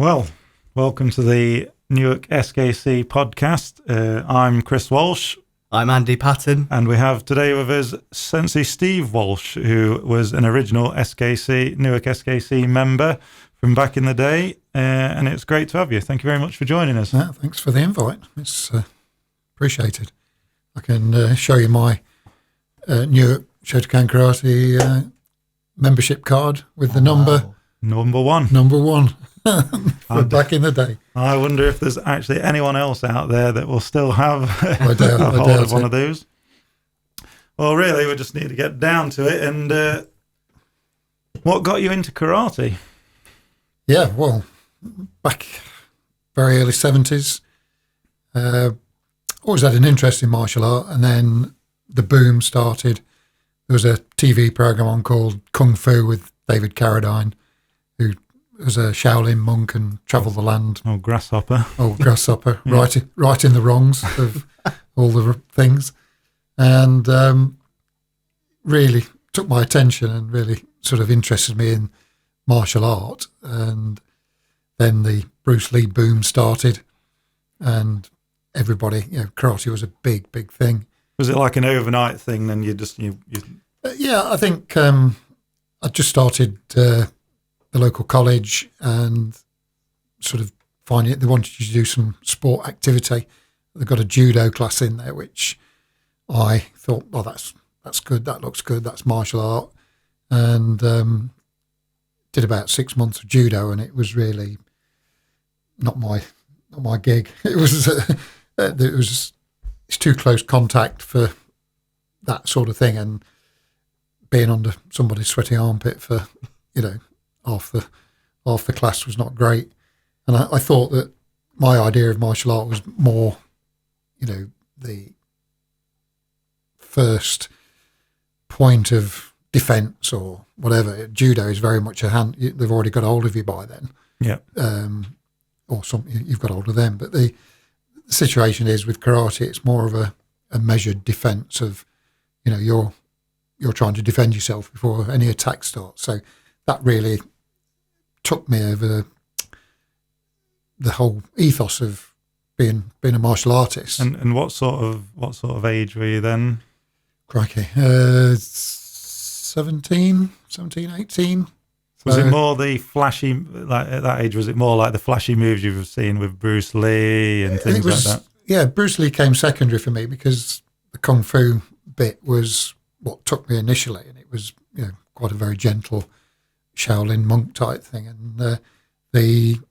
Well, welcome to the Newark SKC podcast. I'm Chris Walsh. I'm Andy Patton. And we have today with us Sensei Steve Walsh, who was an original Newark SKC member from back in the day. And it's great to have you. Thank you very much for joining us. Yeah, thanks for the invite. It's appreciated. I can show you my Newark Shotokan Karate membership card with the number one. Number one. Back in the day. I wonder if there's actually anyone else out there that will still have I doubt one of those. Well, really, we just need to get down to it. And what got you into karate? Yeah, well, back very early 70s. Always had an interest in martial art, and then the boom started. There was a TV program on called Kung Fu with David Carradine, who was a Shaolin monk and travelled the land. Oh, grasshopper. Yeah. right in the wrongs of all the things. And really took my attention and really sort of interested me in martial art. And then the Bruce Lee boom started, and everybody, karate was a big, big thing. Was it like an overnight thing then? Yeah, I think I just started the local college and sort of finding it. They wanted you to do some sport activity. They got a judo class in there, which I thought, well, that's good. That looks good. That's martial art. And did about 6 months of judo, and it was really not my gig. It was it's too close contact for that sort of thing, and being under somebody's sweaty armpit for half the class was not great. And I thought that my idea of martial art was more, the first point of defence or whatever. Judo is very much a hand. They've already got hold of you by then. Yeah. Or you've got hold of them. But the situation is with karate, it's more of a measured defence of, you're trying to defend yourself before any attack starts. So that really took me over the whole ethos of being a martial artist. And what sort of age were you then? Crikey, 17, 18. Was it more the flashy, like at that age, was it more like the flashy moves you've seen with Bruce Lee and things like that? Yeah, Bruce Lee came secondary for me because the Kung Fu bit was what took me initially, and it was quite a very gentle Shaolin monk type thing. And the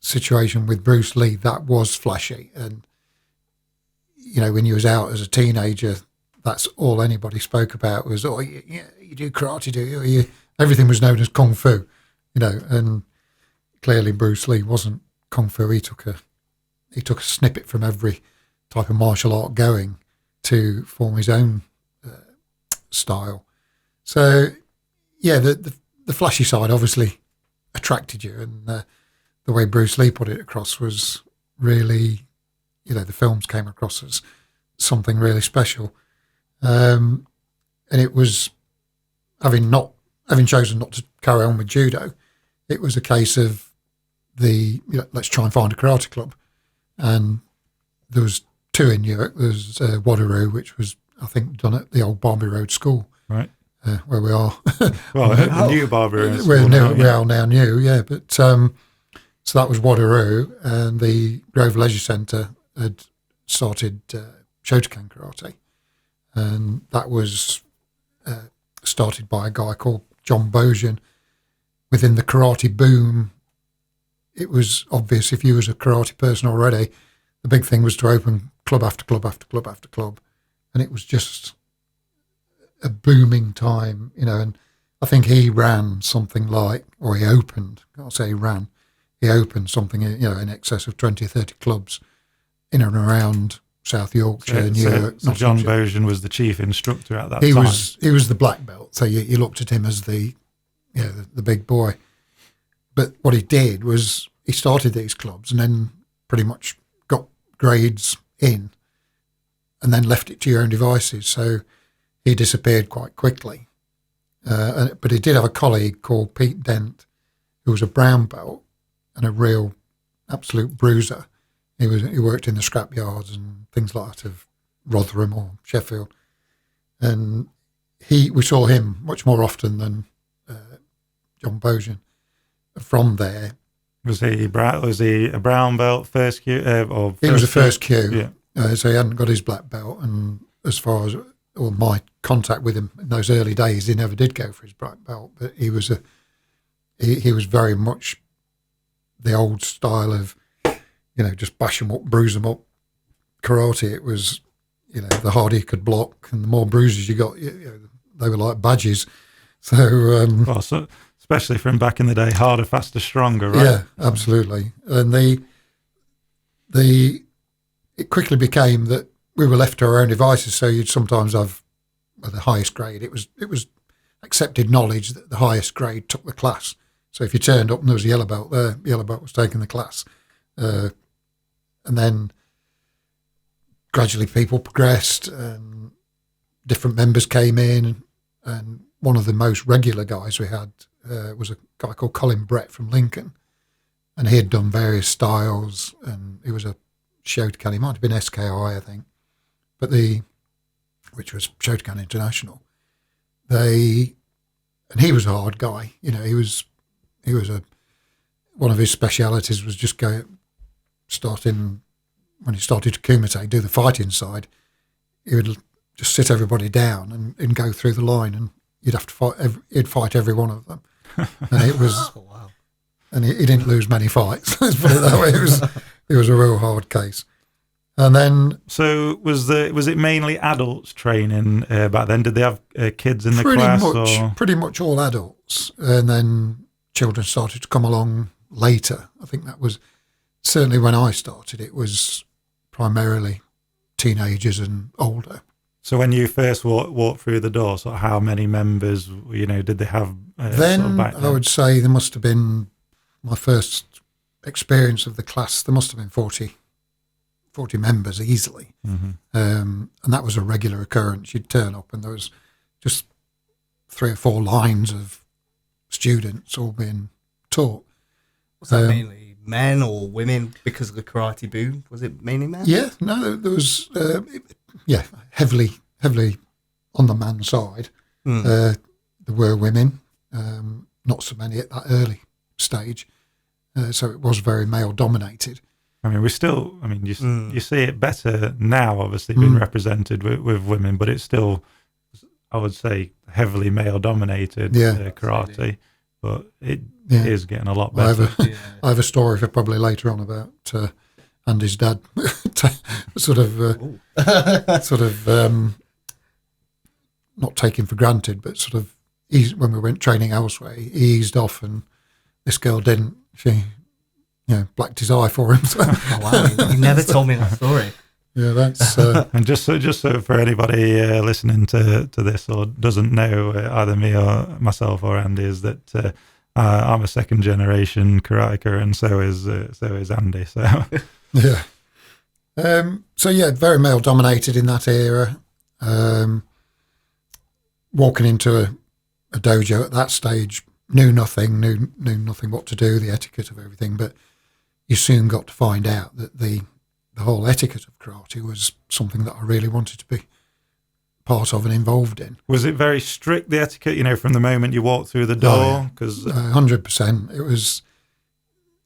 situation with Bruce Lee, that was flashy. And, when you was out as a teenager, that's all anybody spoke about was, oh, you do karate, do you? Everything was known as Kung Fu, and clearly Bruce Lee wasn't Kung Fu. He took a snippet from every type of martial art going to form his own style. So, yeah, the flashy side obviously attracted you, and the way Bruce Lee put it across was really, the films came across as something really special. And it was, having chosen not to carry on with judo, it was a case of let's try and find a karate club. And there was two in Newark. There's Wateroo, which was, I think, done at the old Barbie Road School. Right. Where we are. Well, the new Barbie Road School. We are now new, yeah. But so that was Wateroo, and the Grove Leisure Centre had started Shotokan Karate. And that was started by a guy called John Bosian. Within the karate boom, it was obvious if you was a karate person already, the big thing was to open club after club after club after club. And it was just a booming time, and I think he ran something like, or he opened, I'll say he ran, he opened something, in excess of 20 or 30 clubs in and around South Yorkshire, Newark. So John Bosian was the chief instructor at that time. He was the black belt, so you looked at him as the big boy. But what he did was he started these clubs and then pretty much got grades in and then left it to your own devices. So he disappeared quite quickly. But he did have a colleague called Pete Dent, who was a brown belt, and a real absolute bruiser. He worked in the scrap yards and things like that of Rotherham or Sheffield, and we saw him much more often than John Bojan. From there, was he a brown belt first Q? He was a first Q, yeah. So he hadn't got his black belt, and as far as my contact with him in those early days, he never did go for his black belt. But he was he was very much the old style of, just bash them up, bruise them up. Karate, it was, the harder you could block and the more bruises you got, they were like badges. So, especially from back in the day, harder, faster, stronger, right? Yeah, absolutely. And it quickly became that we were left to our own devices. So you'd sometimes have the highest grade. It was accepted knowledge that the highest grade took the class. So if you turned up and there was a yellow belt there, the yellow belt was taking the class. And then gradually people progressed and different members came in. And one of the most regular guys we had was a guy called Colin Brett from Lincoln. And he had done various styles, and he was a Shotokan. He might have been SKI, I think, which was Shotokan International. And he was a hard guy. One of his specialities was just when he started to kumite, do the fighting side, he would just sit everybody down and go through the line, and you'd have to fight. He'd fight every one of them, and it was. Oh, wow. And he didn't lose many fights. Let's put it that way. It was a real hard case. And then, so was it mainly adults training back then? Did they have kids in the class? Pretty much all adults, and then children started to come along later. I think that was certainly when I started. It was primarily teenagers and older. So when you first walked through the door, so how many members, did they have? Then I would say there must have been, my first experience of the class, there must have been 40 members easily. Mm-hmm. And that was a regular occurrence. You'd turn up and there was just 3 or 4 lines of students all being taught. Was that mainly men or women because of the karate boom? Was it mainly men? Yeah, no, there was, heavily on the man side. There were women, not so many at that early stage. So it was very male dominated. I mean, you see it better now, obviously, being represented with women, but it's still, I would say, heavily male dominated karate. But it is getting a lot better. I have a story for probably later on about Andy's dad, not taken for granted, but sort of when we went training elsewhere, he eased off, and this girl didn't. She, blacked his eye for him. So. Oh, wow! You never told me that story. Yeah, that's and just so for anybody listening to this or doesn't know, either me or myself or Andy, is that I'm a second generation karateka, and so is Andy. So yeah, very male dominated in that era. Walking into a dojo at that stage, knew nothing what to do, the etiquette of everything, but you soon got to find out that the whole etiquette of karate was something that I really wanted to be part of and involved in. Was it very strict, the etiquette, from the moment you walked through the door? 100%.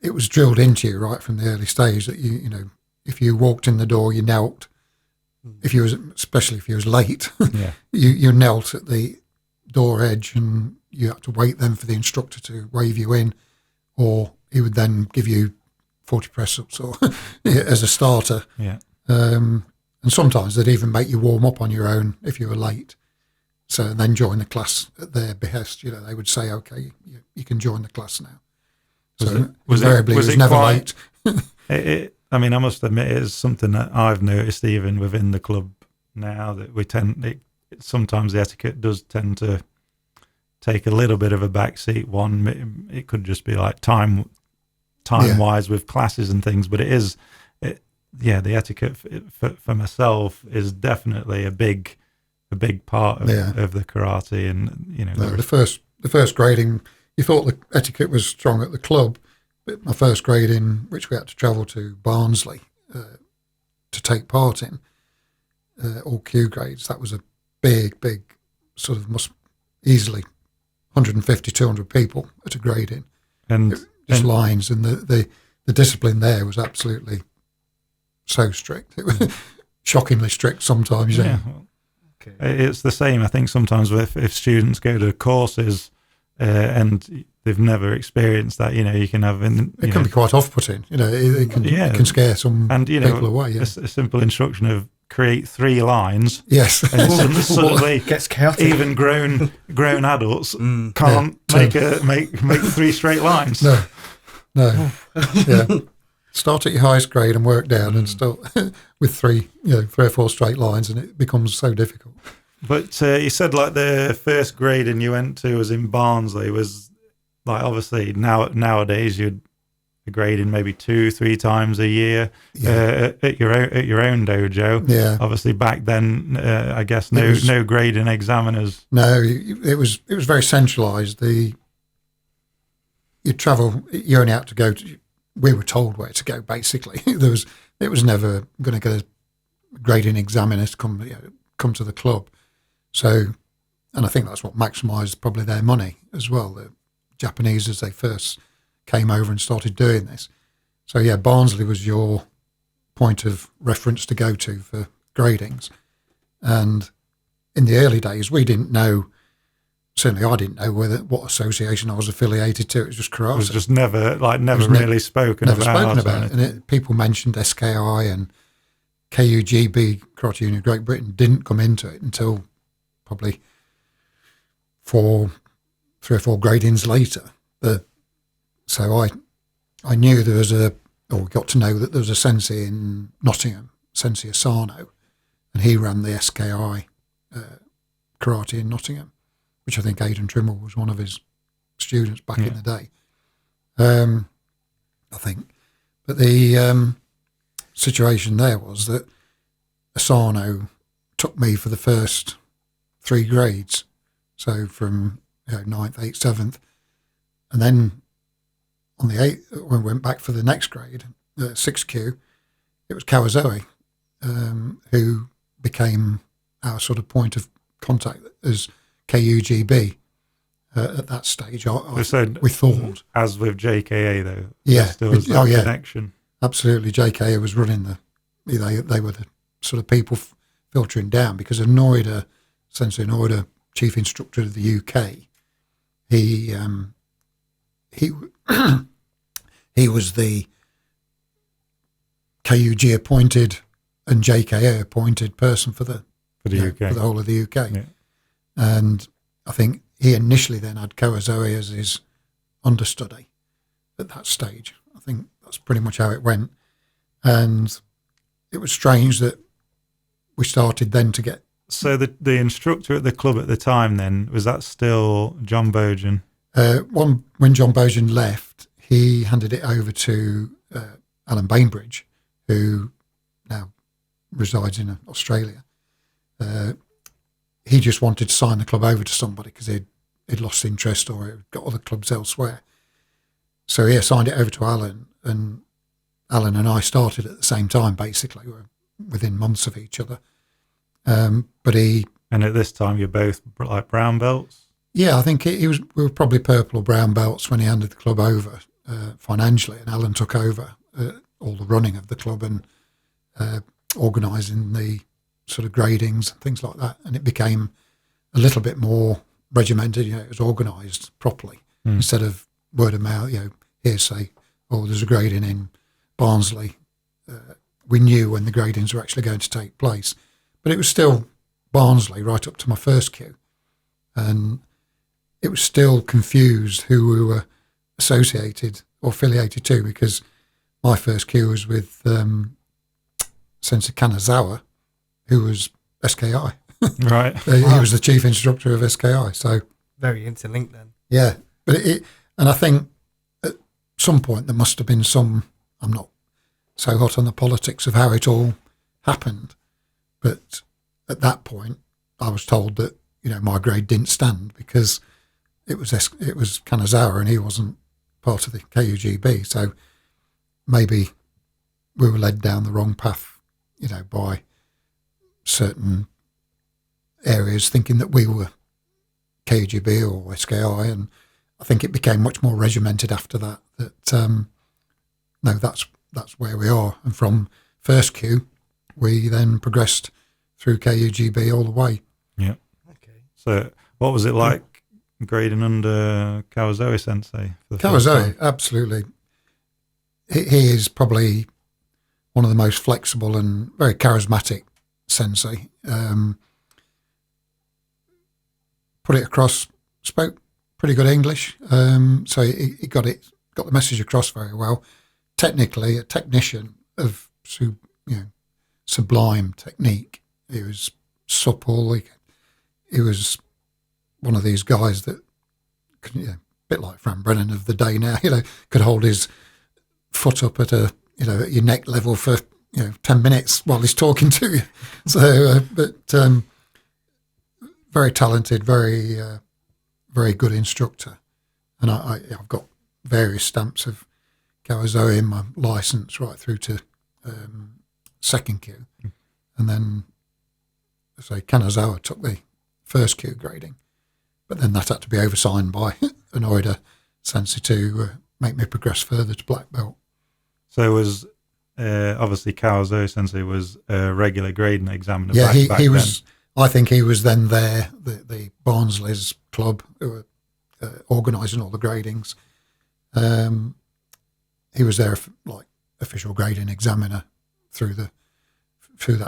It was drilled into you right from the early stage that if you walked in the door, you knelt. Especially if you was late, you knelt at the door edge, and you had to wait then for the instructor to wave you in, or he would then give you 40 press-ups or as a starter. Yeah. And sometimes they'd even make you warm up on your own if you were late. So and then join the class at their behest. They would say, okay, you can join the class now. Was it never late. I must admit, it's something that I've noticed even within the club now, that sometimes the etiquette does tend to take a little bit of a backseat. One, it could just be like time-wise with classes and things, but the etiquette for myself is definitely a big part of the karate. And the first grading, you thought the etiquette was strong at the club, my first grading, which we had to travel to Barnsley to take part in, all Q grades. That was a big sort of must easily 150, 200 people at a grading. And just lines, and the discipline there was absolutely so strict. It was shockingly strict sometimes. yeah, Okay. it's the same. I think sometimes if students go to courses and they've never experienced that, you can have It can be quite off-putting. It can scare some and people away. Yeah. a simple instruction of create 3 lines. Yes. And suddenly, Gets chaotic. even grown adults can't make 3 straight lines. No. Yeah. Start at your highest grade and work down, and still with 3 or 4 straight lines, and it becomes so difficult. But you said like the first grading you went to was in Barnsley. Was like obviously nowadays you'd be grading maybe 2-3 times a year at your own dojo. Yeah. Obviously back then, I guess no grading examiners. No, it was very centralised. You travel. You only had to go to. We were told where to go. Basically, it was never going to get a grading examiner to come to the club. So, and I think that's what maximised probably their money as well. The Japanese, as they first came over and started doing this. So yeah, Barnsley was your point of reference to go to for gradings. And in the early days, we didn't know. Certainly, I didn't know what association I was affiliated to. It was just karate. It was just never really spoken about. And people mentioned SKI and KUGB, Karate Union of Great Britain, didn't come into it until probably 3 or 4 gradings later. So I knew there was got to know that there was a sensei in Nottingham, Sensei Asano, and he ran the SKI karate in Nottingham, which I think Aidan Trimble was one of his students back in the day. I think. But the situation there was that Asano took me for the first 3 grades, so from 9th, 8th, 7th, and then on the 8th, when we went back for the next grade, 6Q, it was Kawazoe who became our sort of point of contact as KUGB at that stage. We thought, as with JKA though, yeah, there was that connection. Absolutely. JKA was running they were the sort of people filtering down, because Sensei Noida, chief instructor of the UK, he was the KUG appointed and JKA appointed person for the UK, for the whole of the UK. Yeah. And I think he initially then had Kawazoe as his understudy at that stage. I think that's pretty much how it went. And it was strange that we started then to get... So the instructor at the club at the time then, was that still John Bojan? When John Bojan left, he handed it over to Alan Bainbridge, who now resides in Australia. He just wanted to sign the club over to somebody because he'd lost interest or he'd got other clubs elsewhere. So he assigned it over to Alan, and Alan and I started at the same time, basically. We were within months of each other. And at this time, you're both like brown belts? Yeah, I think we were probably purple or brown belts when he handed the club over financially, and Alan took over all the running of the club and organising the sort of gradings and things like that. And it became a little bit more regimented, it was organised properly instead of word of mouth, hearsay, there's a grading in Barnsley. We knew when the gradings were actually going to take place. But it was still Barnsley right up to my first Q. And it was still confused who we were associated or affiliated to, because my first Q was with Sensei Kanazawa, who was SKI. Right. He was the chief instructor of SKI. So very interlinked then. Yeah. But and I think at some point there must have been I'm not so hot on the politics of how it all happened, but at that point I was told that my grade didn't stand because it was Kanazawa and he wasn't part of the KUGB. So maybe we were led down the wrong path, by certain areas, thinking that we were KUGB or SKI, and I think it became much more regimented after that. No, that's where we are, and from first Q, we then progressed through KUGB all the way. Yeah. Okay. So, what was it like grading under Kawazoe Sensei? Kawazoe, absolutely. He is probably one of the most flexible and very charismatic sensei. Put it across, spoke pretty good English, so he got the message across very well. Technically, a technician of sublime technique. He was supple. He was one of these guys that, a bit like Fran Brennan of the day now, could hold his foot up at at your neck level for 10 minutes while he's talking to you. So, very talented, very very good instructor, and I've got various stamps of Kawazoe in my license right through to second Q, and then Kanazawa took the first Q grading, but then that had to be oversigned by an Oida sensei to make me progress further to black belt. So was obviously Kawazoe Sensei was a regular grading examiner. Yeah, back he then. was. I think he was then there, the Barnsley's club who were organising all the gradings. He was there like official grading examiner through that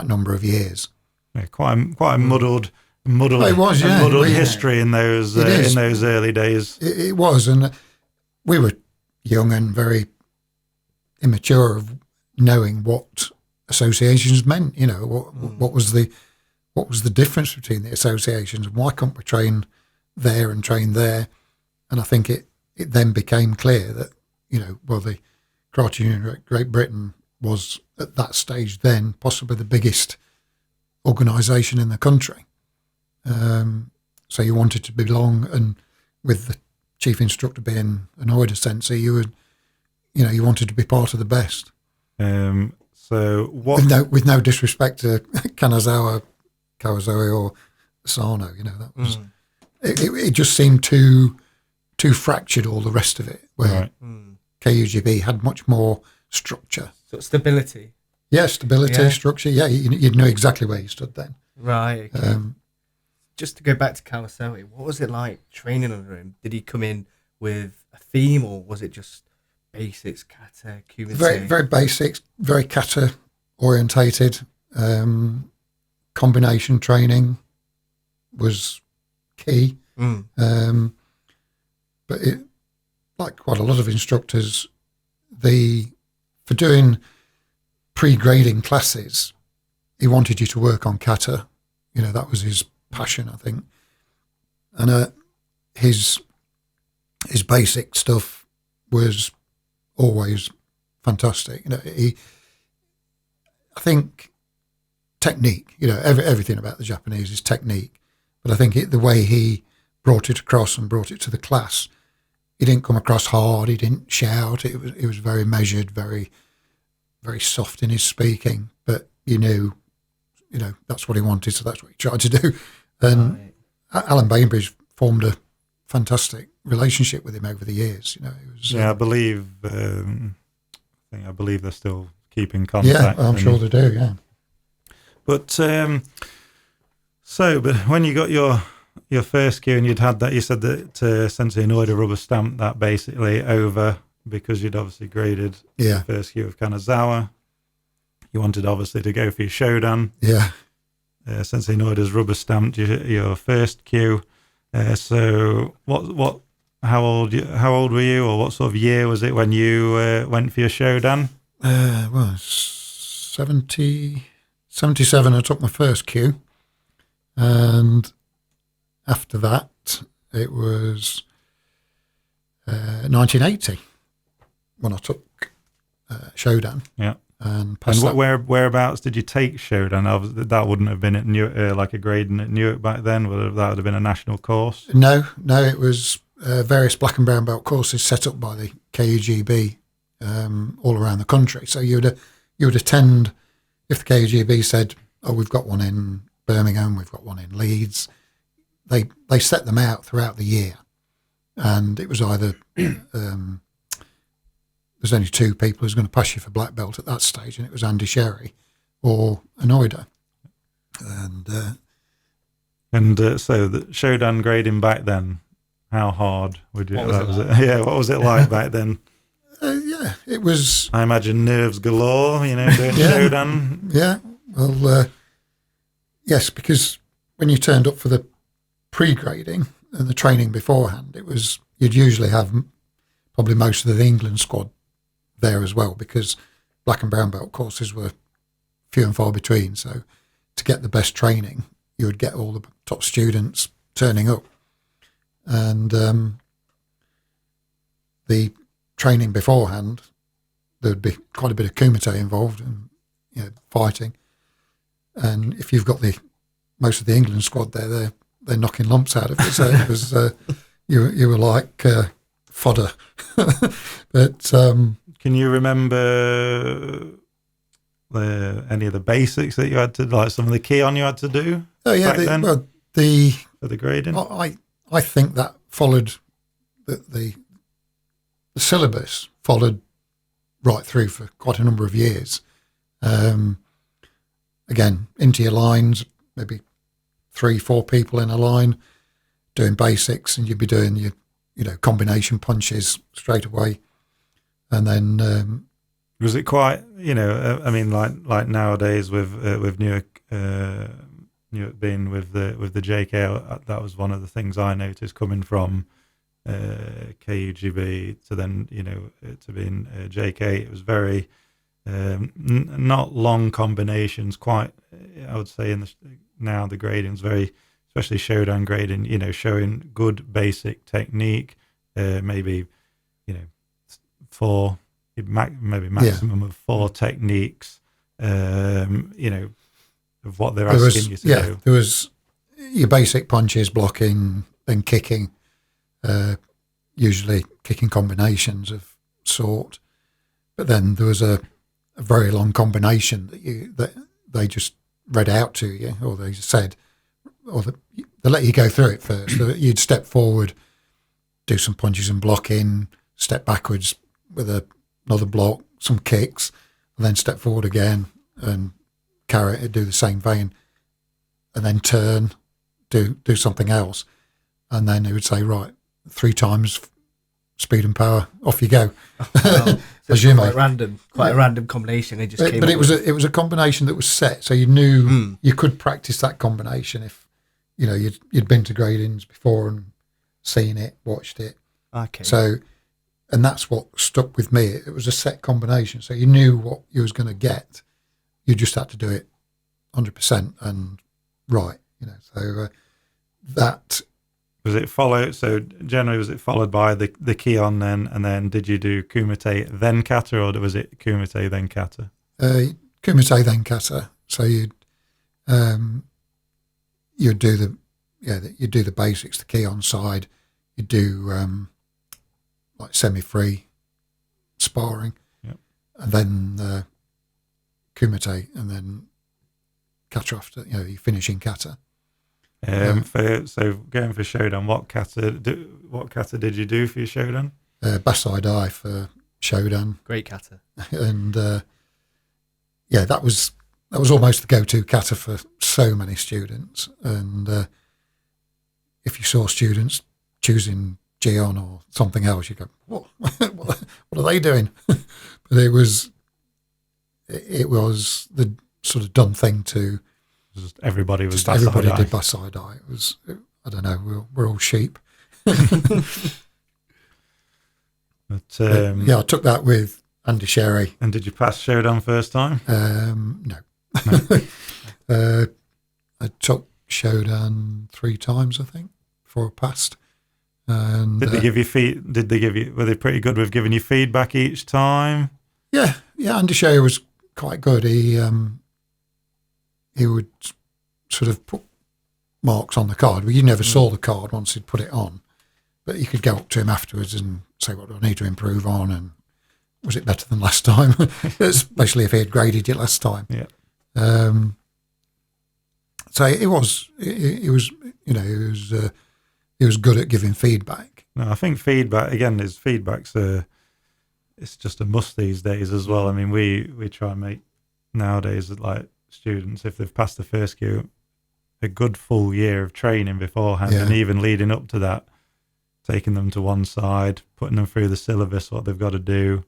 number of years. Yeah, quite a muddled it was, yeah. muddled history in those early days. It was, and we were young and very immature of knowing what associations meant. What was the difference between the associations, and why couldn't we train there and train there? And I think it then became clear that the Karate Union of Great Britain was at that stage then possibly the biggest organisation in the country. So you wanted to belong, and with the chief instructor being an Oida sensei, you wanted to be part of the best. So what? With no disrespect to Kawazoe or Sano, that was it. Just seemed too fractured, all the rest of it. Where KUGB had much more structure, sort of stability. Yeah, stability, structure. Yeah, you'd know exactly where you stood then. Right. Okay. Just to go back to Kawazoe, what was it like training under him? Did he come in with a theme, or was it just basics, kata, kumite? Very, very basics, very kata orientated. Combination training was key. But like quite a lot of instructors, for doing pre-grading classes, he wanted you to work on kata. That was his passion, I think. And his basic stuff was always fantastic. I think technique, everything about the Japanese is technique. But I think the way he brought it across and brought it to the class, he didn't come across hard. He didn't shout. It was very measured, very, very soft in his speaking. But that's what he wanted, so that's what he tried to do. And Alan Bainbridge formed a fantastic relationship with him over the years. I believe they're still keeping contact. Yeah, I'm sure they do. Yeah. But but when you got your first Q and you'd had that, you said that Sensei Inoue rubber stamped that basically over because you'd obviously graded the first Q of Kanazawa. You wanted obviously to go for your Shodan. Yeah. Sensei Inoue rubber stamped your first Q. So how old were you, or what sort of year was it when you went for your Shodan? 77 I took my first Q, and after that it was 1980 when I took Shodan. Yeah. And whereabouts did you take Shodan? That wouldn't have been at Newark, like a grading at Newark back then. That would have been a national course. No, it was various black and brown belt courses set up by the KUGB all around the country. So you would attend if the KUGB said, "Oh, we've got one in Birmingham, we've got one in Leeds." They set them out throughout the year, and it was either there's only two people who's going to pass you for black belt at that stage, and it was Andy Sherry or Anoida. And so the Shodan grading back then, how hard would you? What was it like? Yeah, what was it like back then? Yeah, it was. I imagine nerves galore, doing Shodan. Yeah, well, yes, because when you turned up for the pre-grading and the training beforehand, you'd usually have probably most of the England squad there as well, because black and brown belt courses were few and far between. So to get the best training, you would get all the top students turning up. And the training beforehand, there'd be quite a bit of kumite involved and fighting. And if you've got most of the England squad there, they're knocking lumps out of it. So it was you were like fodder. But can you remember any of the basics that you had to, like some of the key on you had to do? Oh yeah, for the grading. I think that followed the syllabus followed right through for quite a number of years. Again, into your lines, maybe 3-4 people in a line doing basics, and you'd be doing your combination punches straight away, and then was it quite I mean, like nowadays with Newark being with the JK, that was one of the things I noticed coming from KUGB to then to being JK. It was very not long combinations, quite, I would say now the grading's very, especially Shodan grading, showing good basic technique, maybe maybe maximum of 4 techniques, of what they're asking you to do. There was your basic punches, blocking, then kicking, usually kicking combinations of sort. But then there was a very long combination that they just read out to you, or they said, or they let you go through it first. So you'd step forward, do some punches and blocking, step backwards with another block, some kicks, and then step forward again and carry it, do the same vein, and then turn, do something else. And then they would say, right, 3 times speed and power, off you go. Wow. So As you may. quite a random combination. They just came but up it was a combination that was set, so you knew you could practice that combination if you'd been to gradings before and seen it, watched it. Okay. So, and that's what stuck with me. It was a set combination, so you knew what you was going to get. You just had to do it 100% and right. So that. Was it followed? So generally, was it followed by the Kion then, and then did you do Kumite then Kata, or was it Kumite then Kata? Kumite then Kata. So you'd do the basics, the Kion side. You do like semi-free sparring, and then Kumite, and then Kata after. You finish in Kata. So going for Shodan, what kata did you do for your Shodan? Basai Dai for Shodan. Great kata. And that was almost the go-to kata for so many students. And if you saw students choosing Gion or something else, you go, what are they doing? But it was the sort of done thing to. Just everybody was. Everybody did Basai Dai. It was, I don't know. We're all sheep. But I took that with Andy Sherry. And did you pass Shodan first time? No. I took Shodan 3 times, I think, before I passed. And did they give you were they pretty good with giving you feedback each time? Yeah. Andy Sherry was quite good. He would sort of put marks on the card. Well, you never saw the card once he'd put it on. But you could go up to him afterwards and say, what do I need to improve on? And was it better than last time? Especially if he had graded you last time. Yeah. So it was, you know, he was good at giving feedback. No, I think feedback's it's just a must these days as well. I mean, we try and make nowadays, like, students, if they've passed the first year, a good full year of training beforehand, and even leading up to that, taking them to one side, putting them through the syllabus, what they've got to do,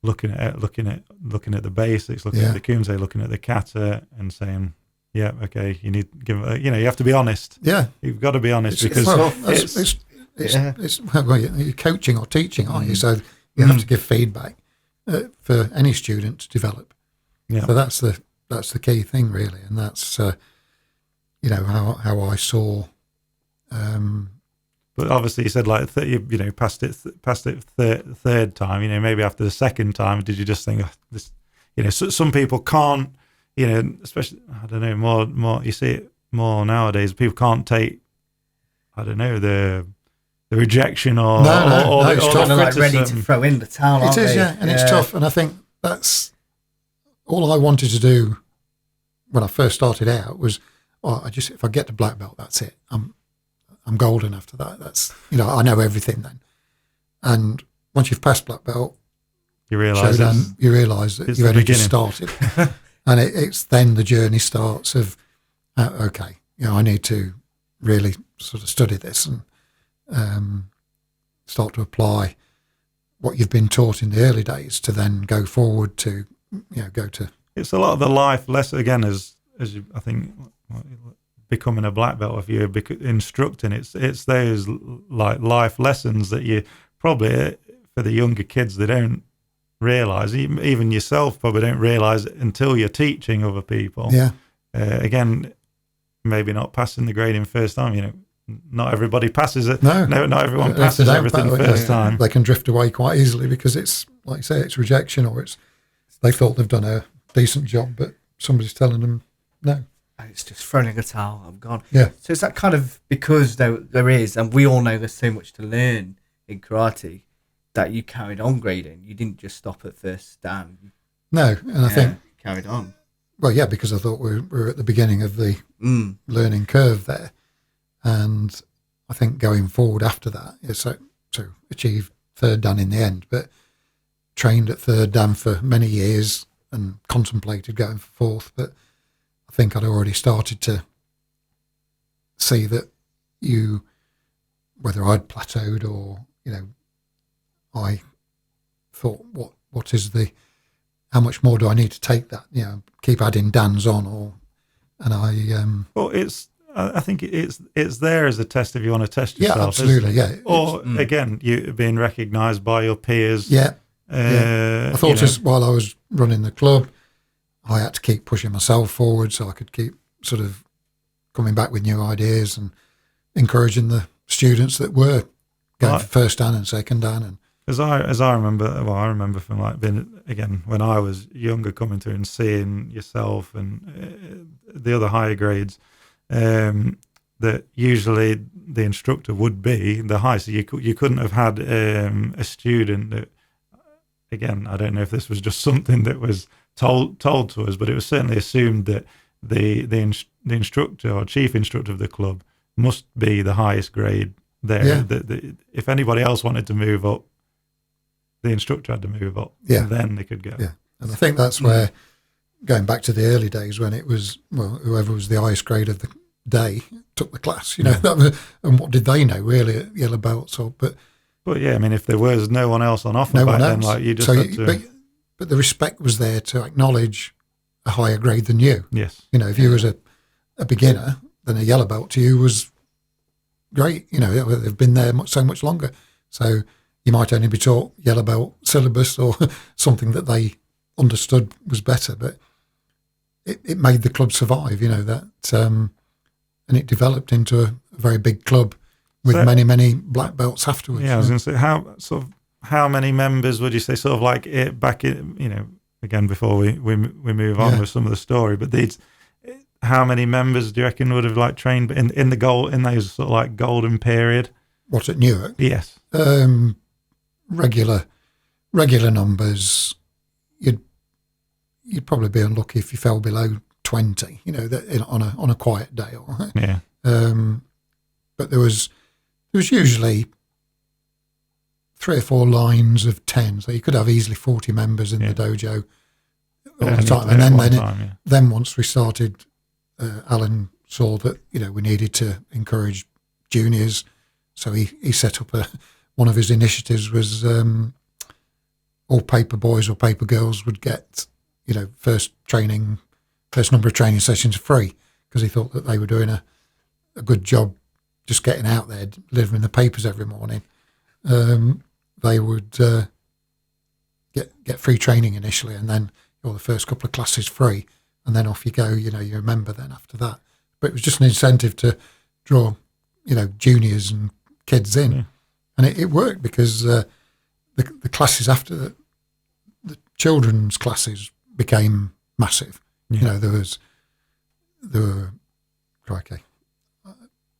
looking at the basics, looking at the Kumse, looking at the kata, and saying, yeah, okay, you need to give, you know, you have to be honest. Yeah, you've got to be honest, because well, you're coaching or teaching, aren't you? So you have to give feedback for any student to develop. Yeah. So that's the key thing, really, and that's you know, how I saw. But obviously, you said, like, you know, passed it third time. You know, maybe after the second time, did you just think, oh, this? You know, some people can't. You know, especially, I don't know, more. You see it more nowadays. People can't take, I don't know, the rejection or it's kind of like ready to throw in the towel. It is, yeah, and it's tough. And I think that's all I wanted to do when I first started out was, if I get to black belt, that's it. I'm golden after that. That's, you know, I know everything then. And once you've passed black belt, you realise that you've only just started. And it's then the journey starts of, okay, you know, I need to really sort of study this and start to apply what you've been taught in the early days to then go forward to, you know, go to. It's a lot of the life lesson, again, as you, I think, becoming a black belt, if you're instructing, it's those, like, life lessons that you probably, for the younger kids, they don't realise, even yourself probably don't realise until you're teaching other people. Yeah. Again, maybe not passing the grading first time, you know, not everybody passes it. No, not everyone passes everything first time. They can drift away quite easily because it's, like you say, it's rejection, or it's they thought they've done a decent job, but somebody's telling them no. It's just throwing a towel, I'm gone. Yeah. So is that kind of because there is, and we all know there's so much to learn in karate, that you carried on grading? You didn't just stop at first dan. No, and I think carried on. Well, yeah, because I thought we're at the beginning of the learning curve there, and I think going forward after that is to achieve third dan in the end, but trained at third dan for many years and contemplated going for fourth, but I think I'd already started to see that whether I'd plateaued or, you know, I thought, how much more do I need to take that? You know, keep adding dans on, Well, I think it's there as a test if you want to test yourself. Yeah, absolutely. Yeah. Or again, you being recognised by your peers. Yeah. I thought while I was running the club, I had to keep pushing myself forward so I could keep sort of coming back with new ideas and encouraging the students that were going for first dan and second dan. And as I remember from, like, being, again, when I was younger, coming through and seeing yourself and the other higher grades, that usually the instructor would be the high. So you couldn't have had a student that, again, I don't know if this was just something that was told to us, but it was certainly assumed that the instructor or chief instructor of the club must be the highest grade there. Yeah. If anybody else wanted to move up, the instructor had to move up. Yeah. And then they could go. Yeah. And I think that's where, going back to the early days when it was, well, whoever was the highest grade of the day took the class, you know, and what did they know really at yellow belts? But yeah, I mean, if there was no one else on offer back then, like, you just had to. But the respect was there to acknowledge a higher grade than you. Yes. You know, if you was a beginner, then a yellow belt to you was great. You know, they've been there so much longer. So you might only be taught yellow belt syllabus or something that they understood was better, but it made the club survive, you know, that, and it developed into a very big club with many black belts afterwards. Yeah, I was going to say, how many members would you say, sort of like it back in, you know, again, before we move on with some of the story, but how many members do you reckon would have, like, trained in those sort of like golden period? What, at Newark? Yes. Regular numbers. You'd probably be unlucky if you fell below 20. On a quiet day. Yeah. But there was usually 3 or 4 lines of 10, so you could have easily 40 members in the dojo all the time. And then once we started, Alan saw that we needed to encourage juniors, so he set up one of his initiatives was all paper boys or paper girls would get first number of training sessions free, because he thought that they were doing a good job just getting out there, delivering the papers every morning. They would get free training initially, and then the first couple of classes free, and then off you go. You're a member then after that. But it was just an incentive to draw, juniors and kids in, and it worked, because the classes after the children's classes became massive. Yeah.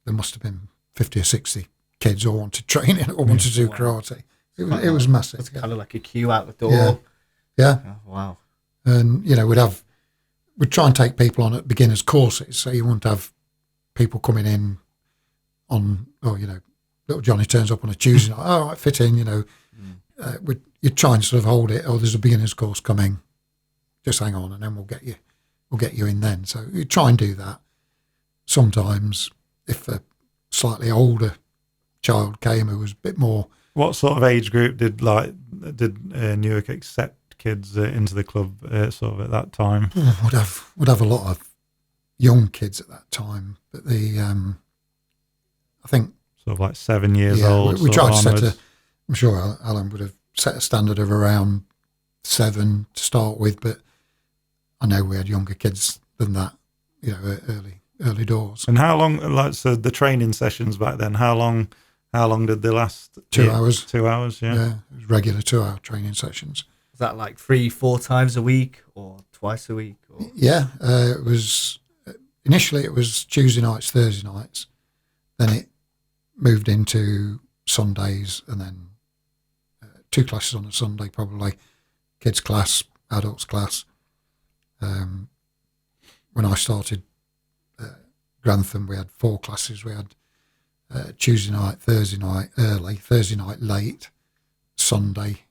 There must have been 50 or 60 kids all wanted training or wanted to do karate. It was massive. It's kind of like a queue out the door. Yeah. Oh, wow. And we'd try and take people on at beginners courses, so you wouldn't have people coming in on little Johnny turns up on a Tuesday night. Oh, I fit in. You'd try and sort of hold it. Oh, there's a beginners course coming. Just hang on, and then we'll get you in then. So you try and do that. Sometimes, if a slightly older child came who was a bit more. What sort of age group did Newark accept kids into the club sort of at that time? Would have a lot of young kids at that time, but I think sort of like 7 years old. We tried to I'm sure Alan would have set a standard of around 7 to start with, but I know we had younger kids than that, early doors. And how long, the training sessions back then, how long did they last? 2 hours. 2 hours, yeah. Yeah, it was regular 2-hour training sessions. Was that like 3-4 times a week or twice a week? Or? Yeah, it was, initially it was Tuesday nights, Thursday nights. Then it moved into Sundays, and then 2 classes on a Sunday, probably. Kids class, adults class. When I started Grantham, we had 4 classes. We had Tuesday night, Thursday night early, Thursday night late, Sunday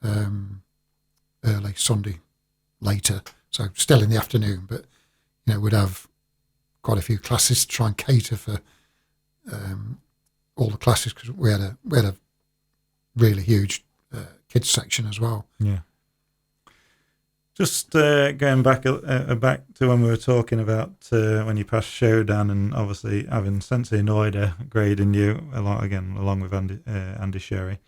early, Sunday later. So still in the afternoon, but we'd have quite a few classes to try and cater for all the classes, because we had a really huge kids section as well. Yeah. Just going back to when we were talking about when you passed Shodan, and obviously having Sensei Noida grading you along with Andy Sherry.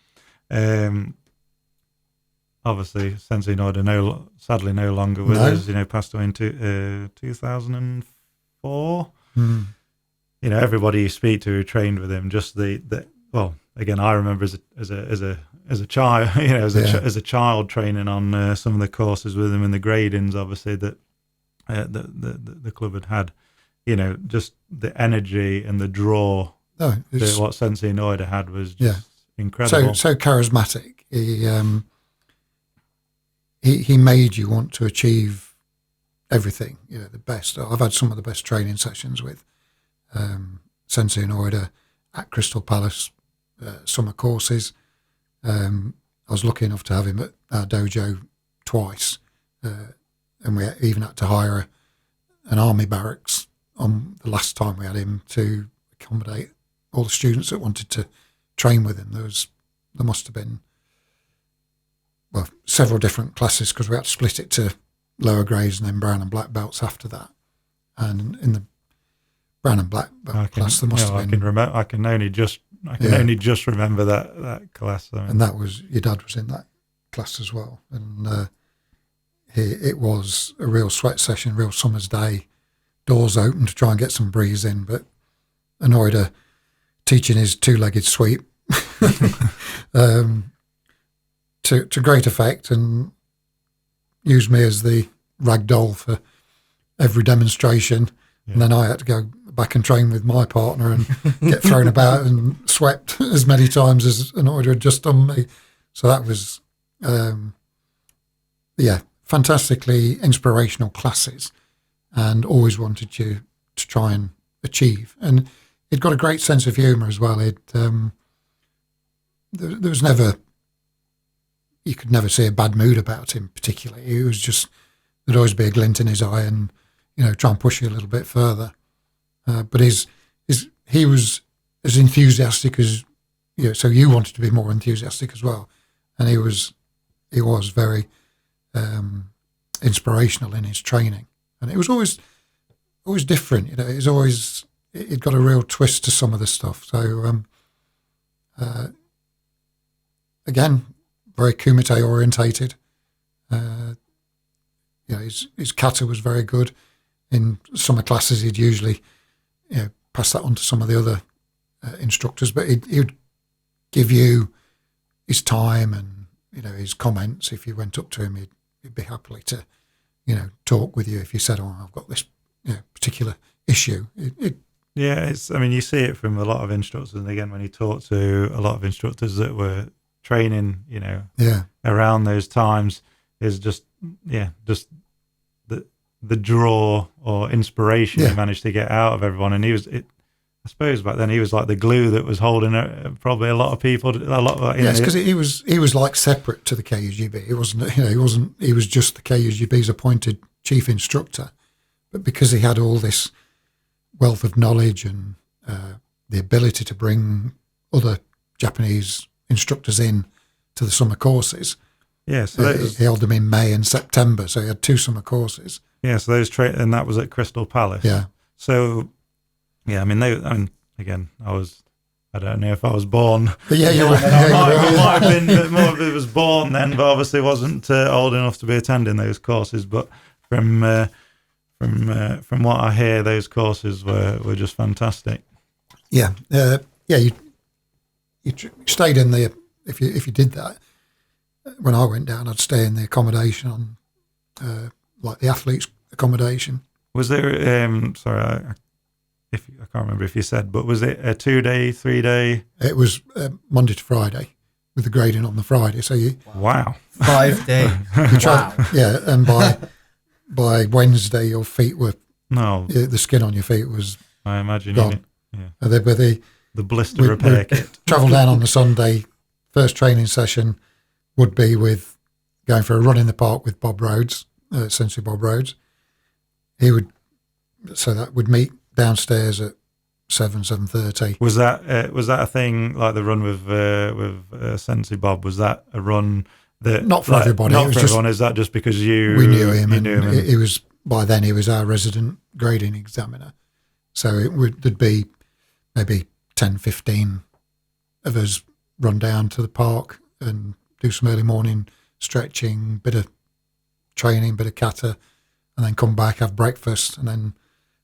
Obviously, Sensei Noida sadly no longer with us. Passed away in 2004. Everybody you speak to who trained with him, just I remember as a child, as a child training on some of the courses with him, and the gradings, obviously, that the club had. Just the energy and the draw that what Sensei Noida had was just incredible. So charismatic. He made you want to achieve everything. The best. I've had some of the best training sessions with Sensei Noida at Crystal Palace summer courses. I was lucky enough to have him at our dojo twice, and we even had to hire an army barracks on the last time we had him to accommodate all the students that wanted to train with him. There must have been several different classes, because we had to split it to lower grades and then brown and black belts after that. And in the brown and black belt class, there must have been. I can only just remember that class. And that was, your dad was in that class as well. And it was a real sweat session, real summer's day, doors open to try and get some breeze in. But Anoida teaching his 2-legged sweep to great effect, and used me as the rag doll for every demonstration. And then I had to go back and train with my partner and get thrown about and swept as many times as an order had just done me. So that was, fantastically inspirational classes, and always wanted you to try and achieve. And it got a great sense of humour as well. There was never, you could never see a bad mood about him particularly. It was just, there'd always be a glint in his eye and, try and push you a little bit further. But he was as enthusiastic as, so you wanted to be more enthusiastic as well. And he was very inspirational in his training. And it was always different, it got a real twist to some of the stuff. So, again, very kumite orientated. His kata was very good. In summer classes, he'd usually pass that on to some of the other instructors, but he would give you his time and his comments. If you went up to him, he'd be happily to talk with you if you said, "Oh, I've got this particular issue." Yeah, you see it from a lot of instructors, and again, when you talk to a lot of instructors that were training, around those times, is just the draw or inspiration he managed to get out of everyone. And I suppose back then he was like the glue that was holding probably a lot of people. Yes, because he was like separate to the KUGB. He wasn't. He was just the KUGB's appointed chief instructor, but because he had all this wealth of knowledge and the ability to bring other Japanese instructors in to the summer courses. Yeah, so he held them in May and September, so he had 2 summer courses. Yeah, so those and that was at Crystal Palace. Yeah. So, yeah, again, I don't know if I was born. But yeah, you were. I might have been more of it was born then, but obviously wasn't old enough to be attending those courses. But from what I hear, those courses were just fantastic. Yeah, you stayed in the if you did that. When I went down, I'd stay in the accommodation on like the athletes' accommodation. Was there? Sorry, I can't remember if you said, but was it a 2-day, 3-day? It was Monday to Friday, with the grading on the Friday. So wow, 5 days. Wow. Yeah, and by Wednesday, your feet were the skin on your feet was. I imagine gone. The blister repair kit. Travel down on the Sunday. First training session would be with going for a run in the park with Bob Rhodes, Sensei Bob Rhodes. So that would meet downstairs at 7:30. Was that a thing like the run with Sensei Bob? Was that a run that not for everybody? Not for everyone. Is that just because we knew him? He was by then he was our resident grading examiner. So there'd be maybe 10, 15 of us run down to the park and do some early morning stretching, bit of training, bit of kata, and then come back, have breakfast, and then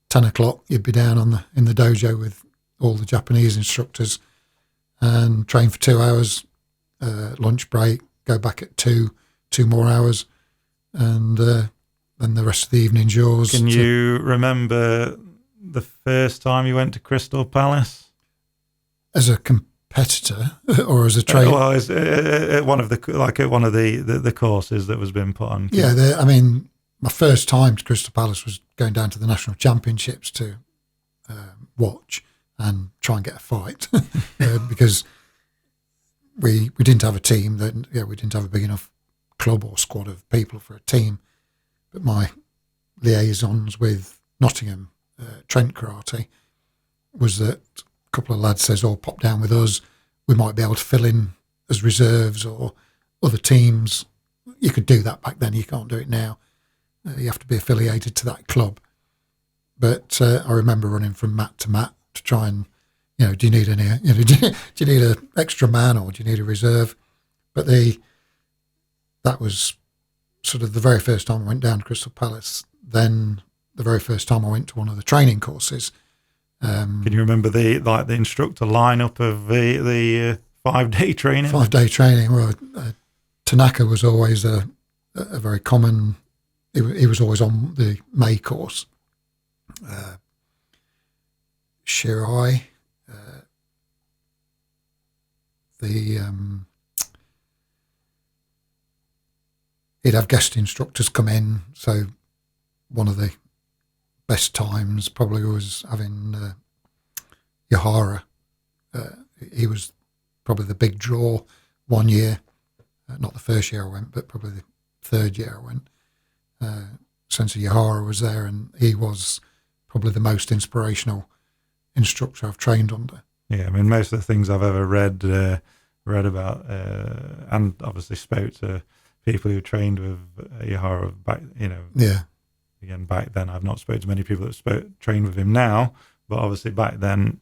10 o'clock you'd be down in the dojo with all the Japanese instructors and train for 2 hours, lunch break, go back at 2 more hours, and then the rest of the evening's yours. Can you remember the first time you went to Crystal Palace? As a competitor or as a trainer? Well, at one of the courses that was being put on. Yeah, my first time to Crystal Palace was going down to the national championships to watch and try and get a fight because we didn't have a team. We didn't have a big enough club or squad of people for a team. But my liaisons with Nottingham Trent Karate was that a couple of lads says, "Oh, pop down with us. We might be able to fill in as reserves or other teams." You could do that back then. You can't do it now. You have to be affiliated to that club. But I remember running from mat to mat to try and, do you need any, do you need an extra man or do you need a reserve? But that was sort of the very first time I went down to Crystal Palace. Then the very first time I went to one of the training courses. Can you remember the instructor lineup of the 5-day training? 5-day training. Well, Tanaka was always a very common. He was always on the May course. Shirai. He'd have guest instructors come in. So one of the best times probably was having Yahara. He was probably the big draw one year. Not the first year I went, but probably the third year I went. Sensei Yahara was there, and he was probably the most inspirational instructor I've trained under. Yeah, I mean, most of the things I've ever read about, and obviously spoke to people who trained with Yahara back, Yeah. Again, back then, I've not spoken to many people that trained with him now, but obviously back then,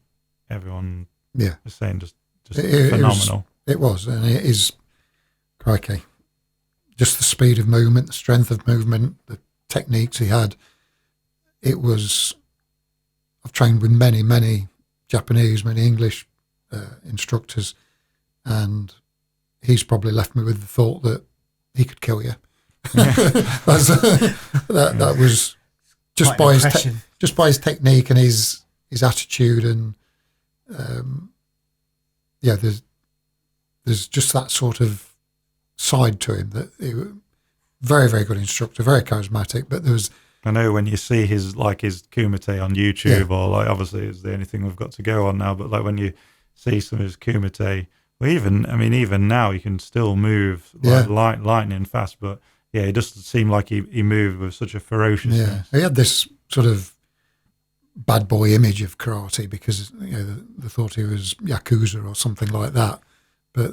everyone was saying just phenomenal. It was, and it is, crikey, just the speed of movement, the strength of movement, the techniques he had. It was, I've trained with many, many Japanese, many English instructors, and he's probably left me with the thought that he could kill you. That was just by his technique and his attitude, and there's just that sort of side to him that he was very, very good instructor, very charismatic. But there was, I know when you see his kumite on YouTube, or obviously it's the only thing we've got to go on now, but when you see some of his kumite, well, even now you can still move lightning fast, but it doesn't seem like he moved with such a ferociousness. He had this sort of bad boy image of karate because they thought he was Yakuza or something like that, but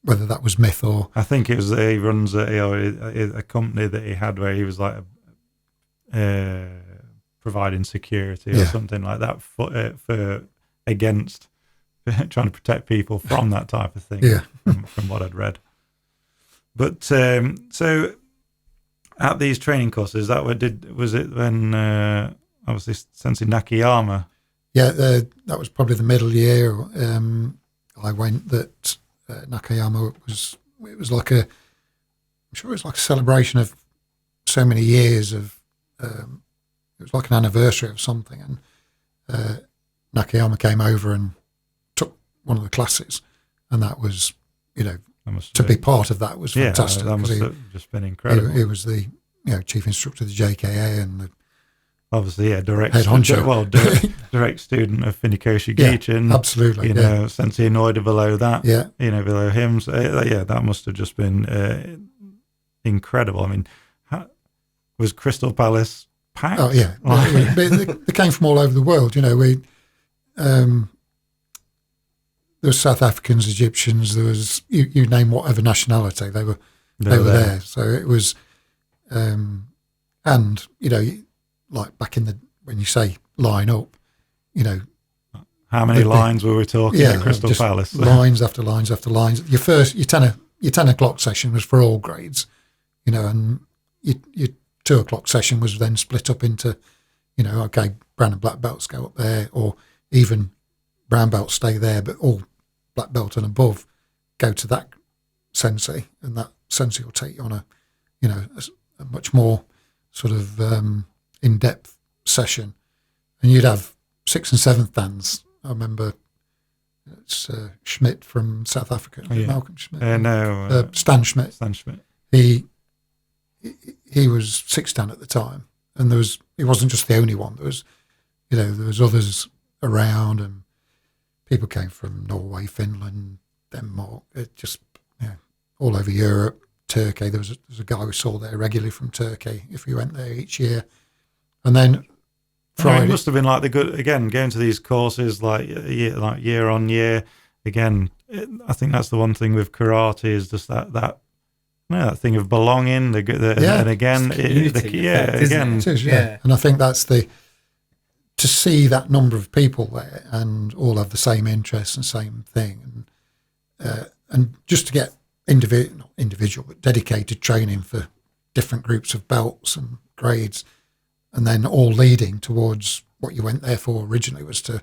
whether that was myth or... I think it was he runs a company that he had where he was providing security or something like that for against trying to protect people from that type of thing. From what I'd read. But so at these training courses, was it when obviously Sensei Nakayama? Yeah, that was probably the middle year. I went that Nakayama it was like I'm sure it was like a celebration of so many years of. It was like an anniversary of something, and Nakayama came over and took one of the classes, and that was to be part of that was fantastic. That must have just been incredible. He was the chief instructor of the JKA and obviously direct head honcho. direct student of Finikoshi Gichin. Absolutely. Sensei Inoida below that. Below him. So that must have just been incredible. I mean, was Crystal Palace packed? Oh yeah, they came from all over the world. There was South Africans, Egyptians. There was you name whatever nationality they were there. So it was, and like back in when you say line up, how many lines were we talking at Crystal Palace? Lines after lines after lines. Your 10 o'clock session was for all grades, and your 2 o'clock session was then split up into, okay, brown and black belts go up there, or even brown belts stay there, but all black belt and above go to that sensei, and that sensei will take you on a much more sort of in-depth session, and you'd have 6th and 7th dans. I remember it's Schmidt from South Africa, Malcolm Schmidt. Stan Schmidt. Stan Schmidt. He was 6th dan at the time, and he wasn't just the only one. There was others around, and people came from Norway, Finland, Denmark, just all over Europe, Turkey. There was a guy we saw there regularly from Turkey if we went there each year. And then Friday. It must have been like going to these courses year on year. Again, I think that's the one thing with karate is just that thing of belonging. And again, it is. And I think that's to see that number of people there and all have the same interests and same thing, and just to get not individual but dedicated training for different groups of belts and grades, and then all leading towards what you went there for originally was to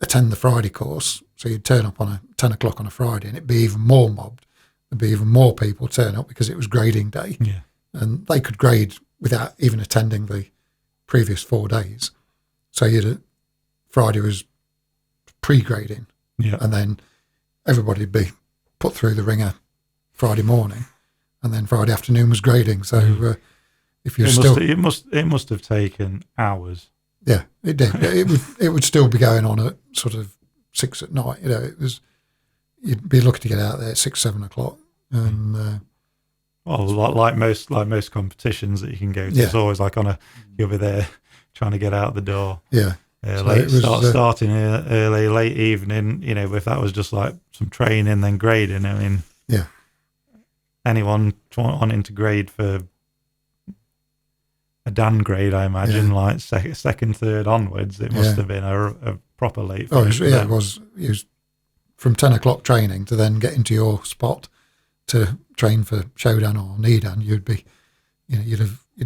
attend the Friday course. So you'd turn up on 10 o'clock on a Friday, and it'd be even more mobbed. There'd be even more people turn up because it was grading day, and they could grade without even attending the previous 4 days. So Friday was pre-grading, Yeah. and then everybody'd be put through the ringer Friday morning, and then Friday afternoon was grading. So if you're it must have taken hours. yeah, it did. It would still be going on at sort of 6 at night. You'd be lucky to get out there at 6, 7 o'clock, and Well, like most competitions that you can go to, it's always like you'll be there trying to get out the door. Yeah. Starting early, late evening. If that was just like some training, then grading. I mean, yeah. Anyone wanting to grade for a Dan grade, I imagine, like second, third onwards, it must have been a proper late. It was from 10 o'clock training to then get into your spot to train for Shodan or Nidan. You'd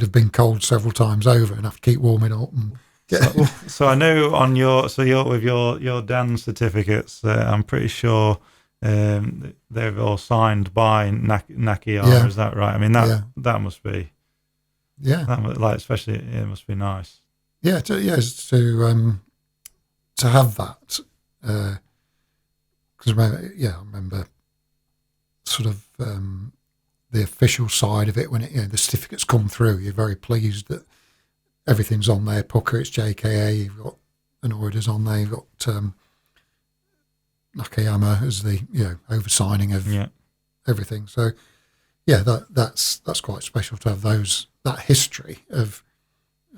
have been cold several times over and have to keep warming up. And so I know with your Dan certificates, I'm pretty sure they're all signed by Nakiara. Is that right? I mean that must be especially it must be nice. Yeah, to have that because I remember sort of the official side of it when the certificates come through. You're very pleased that everything's on there. Pucker, it's JKA. You've got an orders on there. You've got Nakayama as the oversigning of everything. So that's quite special to have that history of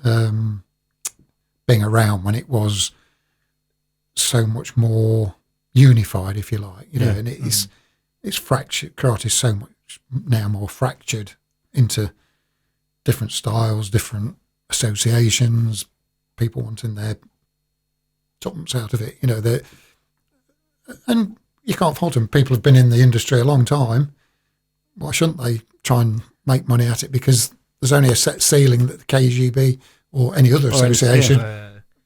being around when it was so much more unified, if you like. And it's fractured. Karate is so much now more fractured into different styles, different associations, people wanting their tuppence out of it. And you can't fault them. People have been in the industry a long time. Why shouldn't they try and make money at it? Because there's only a set ceiling that the KGB or any other association,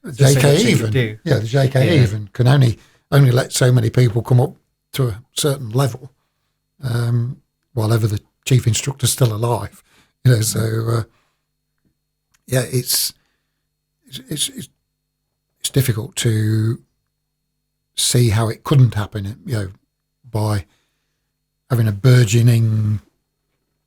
JK even, the JK even can only let so many people come up to a certain level, while ever the chief instructor's still alive. So it's difficult to see how it couldn't happen, by having a burgeoning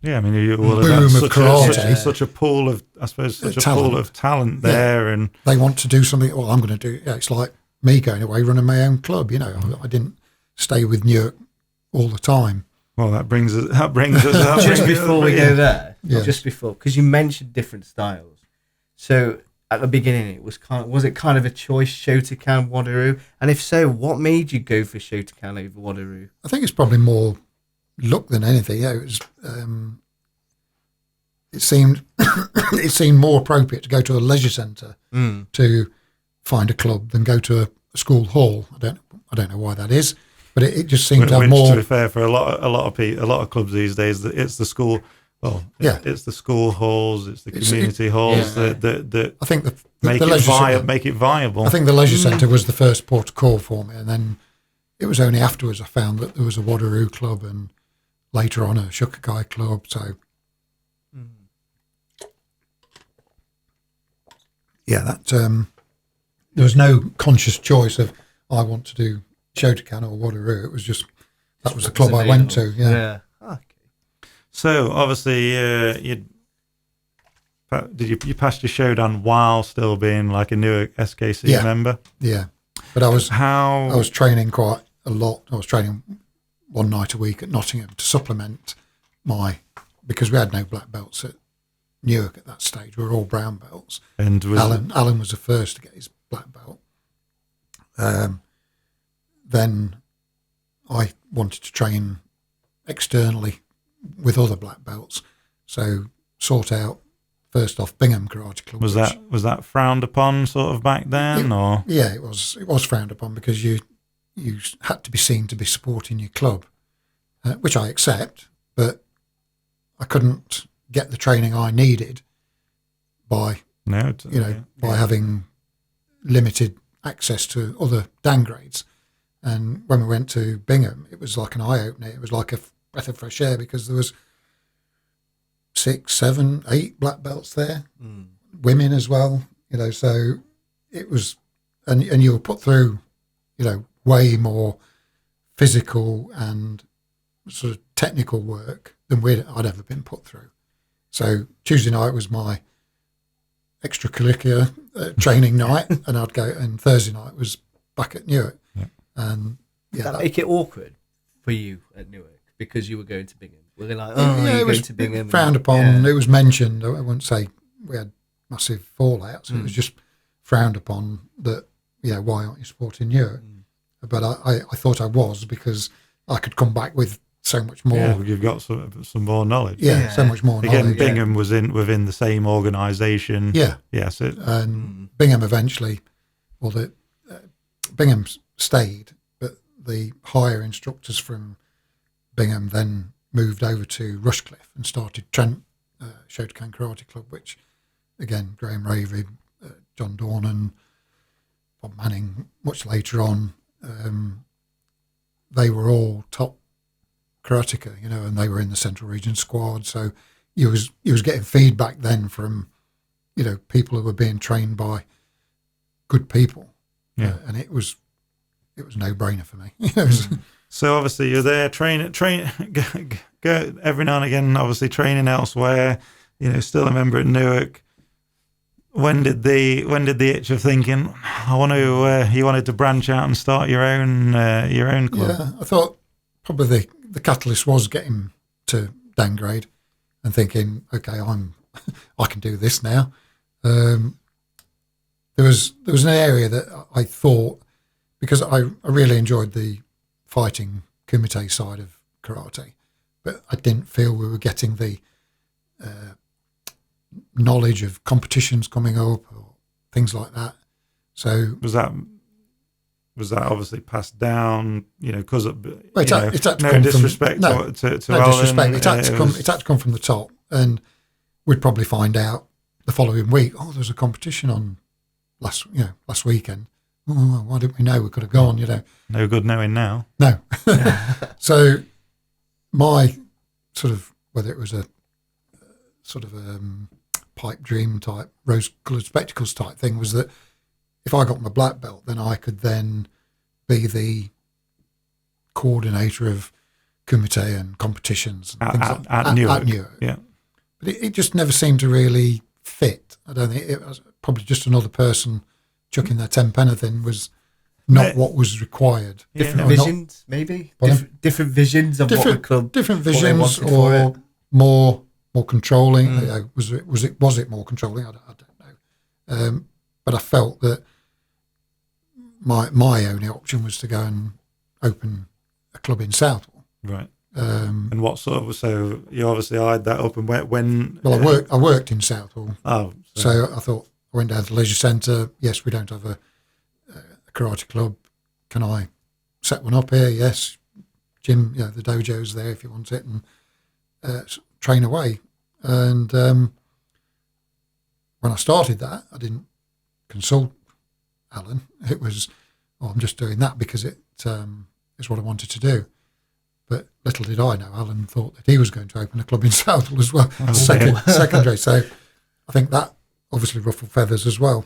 boom of karate. Such a pool of, I suppose, pool of talent there, and they want to do something. Well, I'm going to do. It's like me going away running my own club. I didn't stay with Newark all the time. Well, that brings us up. Just before we go there, because you mentioned different styles. So at the beginning, was it kind of a choice, Shotokan, Wadaroo? And if so, what made you go for Shotokan over Wadaroo? I think it's probably more luck than anything. It was. It seemed more appropriate to go to a leisure centre to find a club than go to a school hall. I don't know why that is, but it just seemed to have more. To be fair, for a lot of clubs these days, it's the school. Well, it's the school halls, it's the community halls that I think make it viable. I think the leisure centre was the first port of call for me, and then it was only afterwards I found that there was a Wadaroo club and later on a Shukakai club. So that there was no conscious choice of I want to do Shotokan or Wadaroo. It was just that was the club I went to. Yeah. So obviously, you passed your Shodan while still being like a Newark SKC member? Yeah, but I was training quite a lot. I was training one night a week at Nottingham to supplement because we had no black belts at Newark at that stage. We were all brown belts. And Alan was the first to get his black belt. Then I wanted to train externally with other black belts, so sought out first off Bingham Karate Club. Was that frowned upon sort of back then, or? Yeah, it was frowned upon because you had to be seen to be supporting your club, which I accept, but I couldn't get the training I needed by having limited access to other downgrades. And when we went to Bingham, it was like an eye opener. It was like a breath of fresh air because there was 6, 7, 8 black belts there, women as well. So it was, and you were put through, way more physical and sort of technical work than I'd ever been put through. So Tuesday night was my extracurricular training night, and I'd go, and Thursday night was back at Newark. Yeah. And did that make it awkward for you at Newark because you were going to Bingham? Were they like, oh, you're going to Bingham? Frowned upon. It was mentioned. I wouldn't say we had massive fallouts. It was just frowned upon that, why aren't you supporting Newark? But I thought I was, because I could come back with so much more. Yeah, you've got some more knowledge. Yeah, so much more knowledge. Again, Bingham was within the same organisation. Yeah. Yes. And Bingham eventually, Bingham stayed, but the higher instructors from Bingham then moved over to Rushcliffe and started Trent Shotokan Karate Club, which, again, Graham Ravy, John Dornan, Bob Manning, much later on, they were all top karateka, and they were in the Central Region squad. So you was getting feedback then from, people who were being trained by good people. Yeah. And it was no brainer for me. So obviously you're there go every now and again, obviously training elsewhere, still a member at Newark. When did the itch of thinking, you wanted to branch out and start your own club? Yeah, I thought probably the catalyst was getting to downgrade and thinking, okay, I can do this now. There was an area that I thought, because I really enjoyed the fighting kumite side of karate, but I didn't feel we were getting the knowledge of competitions coming up or things like that. So was that obviously passed down, because no disrespect to Alan. Disrespect. It had to come from the top, and we'd probably find out the following week. Oh, there's a competition on last weekend. Oh, why didn't we know? We could have gone. No good knowing now. No. So my sort of, whether it was a sort of pipe dream type, rose-coloured spectacles type thing, was that if I got my black belt, then I could then be the coordinator of kumite and competitions and things at Newark. Yeah. But it just never seemed to really fit. I don't think it was probably just another person chucking their 10 penneth in was not what was required. Different visions, maybe? Different visions of what the club... Different visions, or more controlling. Was it more controlling? I don't know. But I felt that my only option was to go and open a club in Southall. Right. And what sort of, so you obviously eyed that up, and when... Well, I worked in Southall. Oh. So I thought, I went down to the leisure centre. Yes, we don't have a karate club. Can I set one up here? Yes. Gym, the dojo's there if you want it, and train away. And when I started that, I didn't consult Alan. It was, I'm just doing that because it is what I wanted to do. But little did I know, Alan thought that he was going to open a club in Southall as well, secondary. So I think that obviously ruffled feathers as well.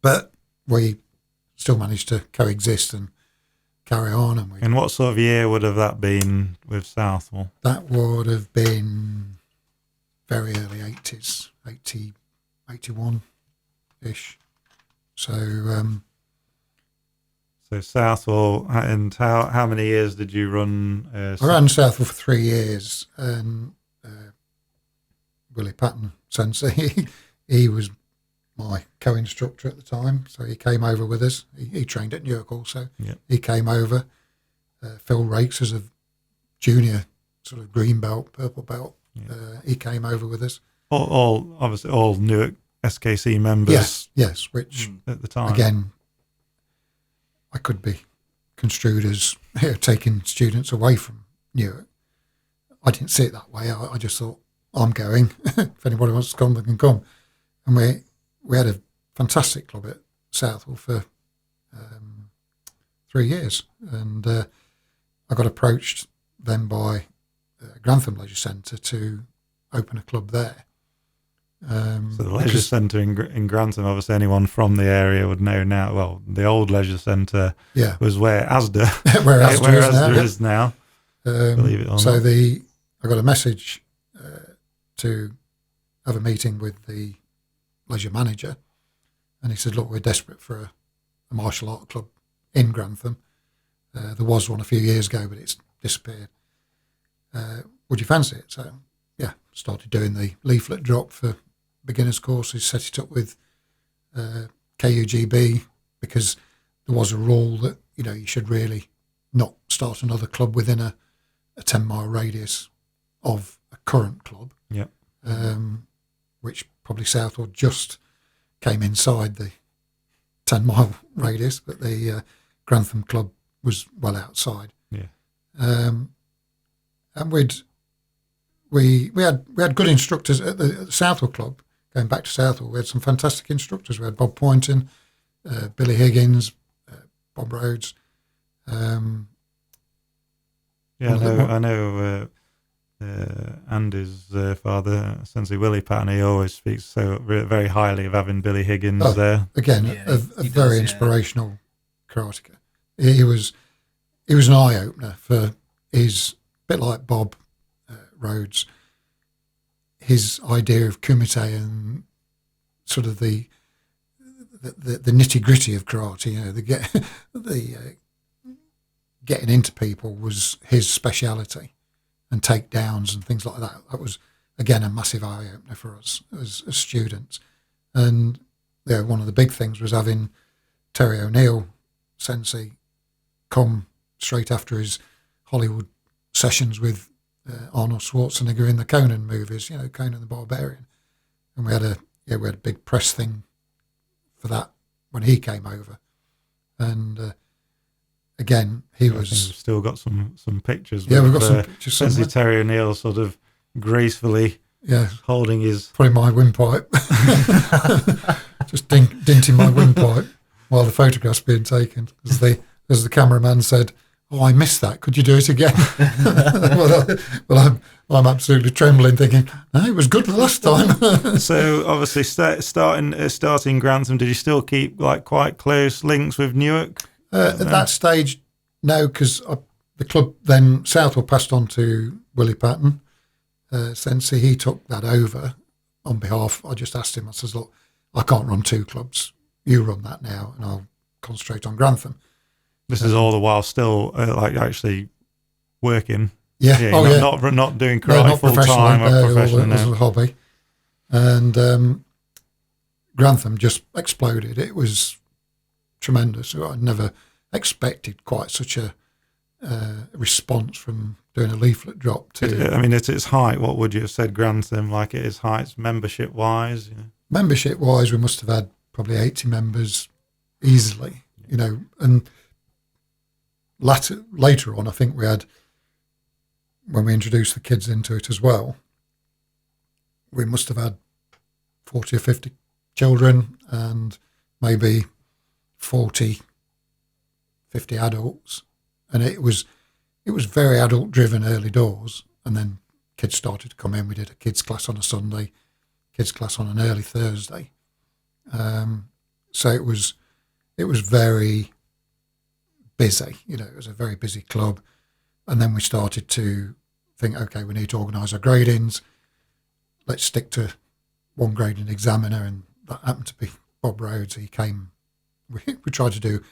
But we still managed to coexist and carry on. And what sort of year would have that been with Southall? That would have been very early 80s, 80, 81-ish. So Southall, and how many years did you run? I ran Southall for 3 years, and Willie Patton, Sensei, he was my co-instructor at the time, so he came over with us. He trained at Newark also. Yeah. He came over. Phil Rakes as a junior, sort of green belt, purple belt. Yeah. He came over with us. Obviously all Newark SKC members. Yes, which at the time, again, I could be construed as taking students away from Newark. I didn't see it that way. I just thought, I'm going. If anybody wants to come, they can come. And we had a fantastic club at Southall for 3 years. And I got approached then by Grantham Leisure Centre to open a club there. So the leisure centre in Grantham, obviously anyone from the area would know now. Well, the old leisure centre was where Asda, where Asda is now. Believe it or so not. I got a message to have a meeting with the leisure manager, and he said, "Look, we're desperate for a martial art club in Grantham. There was one a few years ago, but it's disappeared. Would you fancy it?" So yeah, started doing the leaflet drop for beginners courses, set it up with KUGB, because there was a rule that you should really not start another club within a 10-mile radius of a current club. Yeah. Which probably Southwold just came inside the 10-mile radius, but the Grantham club was well outside. Yeah. And we had good instructors at the Southwold club. Going back to Southwold, we had some fantastic instructors. We had Bob Poynton, Billy Higgins, Bob Rhodes. I know Andy's father, Sensei Willie Patton, he always speaks very highly of having Billy Higgins there. Again, a very inspirational karateka. He was an eye opener for his, bit like Bob Rhodes, his idea of kumite and sort of the nitty gritty of karate. The getting into people was his speciality, and takedowns and things like that. That was, again, a massive eye opener for us as students. And one of the big things was having Terry O'Neill sensei come straight after his Hollywood sessions with Arnold Schwarzenegger in the Conan movies, Conan the Barbarian. And we had a big press thing for that when he came over. And again, he was... We've still got some pictures. Yeah, we've got some pictures. Sensei Terry O'Neill sort of gracefully holding his... Probably my windpipe. Just dinting my windpipe while the photograph's being taken. As the cameraman said, "Oh, I missed that. Could you do it again?" well, I'm absolutely trembling, thinking, "No, it was good the last time." So obviously, starting Grantham, did you still keep quite close links with Newark? At that stage, no, because the club then Southwold passed on to Willie Patton. Sensei, he took that over on behalf. I just asked him. I says, "Look, I can't run two clubs. You run that now, and I'll concentrate on Grantham." This is all the while still actually working. Yeah. Not doing karate full time or professionally. It was a hobby. And Grantham just exploded. It was tremendous. I never expected quite such a response from doing a leaflet drop to... at its height, what would you have said Grantham, like at its height, membership-wise? Membership-wise, we must have had probably 80 members easily, and... Later on, I think we had, when we introduced the kids into it as well, we must have had 40 or 50 children and maybe 40, 50 adults. And it was very adult driven early doors. And then kids started to come in. We did a kids class on a Sunday, kids class on an early Thursday. So it was very busy, it was a very busy club. And then we started to think, okay, we need to organise our gradings. Let's stick to one grading examiner, and that happened to be Bob Rhodes. He came, we tried to do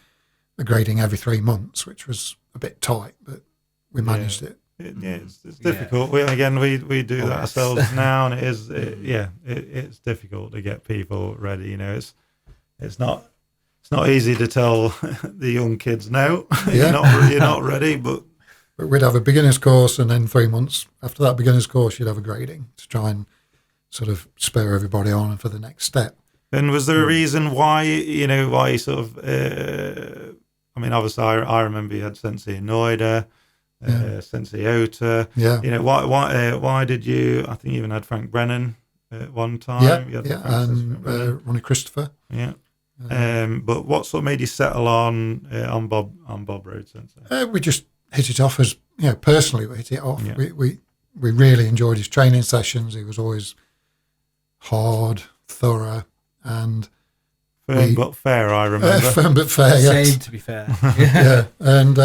a grading every 3 months, which was a bit tight, but we managed it. It's difficult. We do that ourselves now, and it's difficult to get people ready. It's not easy to tell the young kids no. You're not ready, but we'd have a beginner's course, and then 3 months after that beginner's course, you'd have a grading to try and sort of spur everybody on for the next step. And was there a reason why you sort of? Obviously, I remember you had Sensei Noida, Sensei Ota. Yeah. Why did you? I think you even had Frank Brennan at one time. And Ronnie Christopher. Yeah. But what sort of made you settle on Bob Rhodes? We just hit it off as personally we hit it off. Yeah. We really enjoyed his training sessions. He was always hard, thorough, and firm but fair. I remember firm but fair. Yes. Same, to be fair. Yeah, and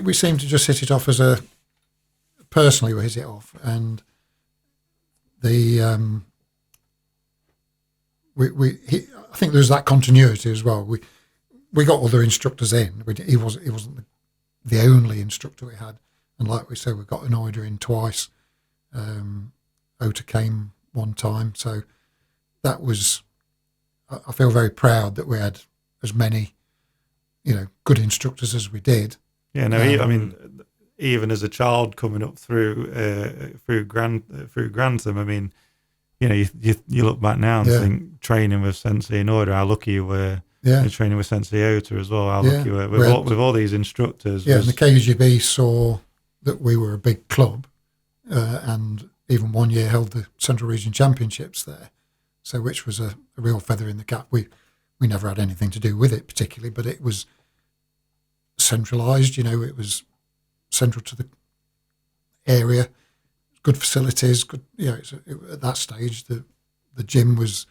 we seem to just hit it off personally we hit it off, and the I think there's that continuity as well. We got other instructors in. He wasn't the only instructor we had, and like we said, we got an order in twice. Ota came one time, so that was. I feel very proud that we had as many, good instructors as we did. Yeah, no, I mean, even as a child coming up through Grantham, I mean, you look back now and think training with Sensei in order, how lucky you were. Yeah, training with Sensei Ota as well, how lucky you were with all these instructors. Yeah, and the KGB saw that we were a big club, and even one year held the Central Region Championships there. So, which was a real feather in the cap. We never had anything to do with it particularly, but it was centralised. It was central to the area, good facilities. Good, at that stage, the gym was,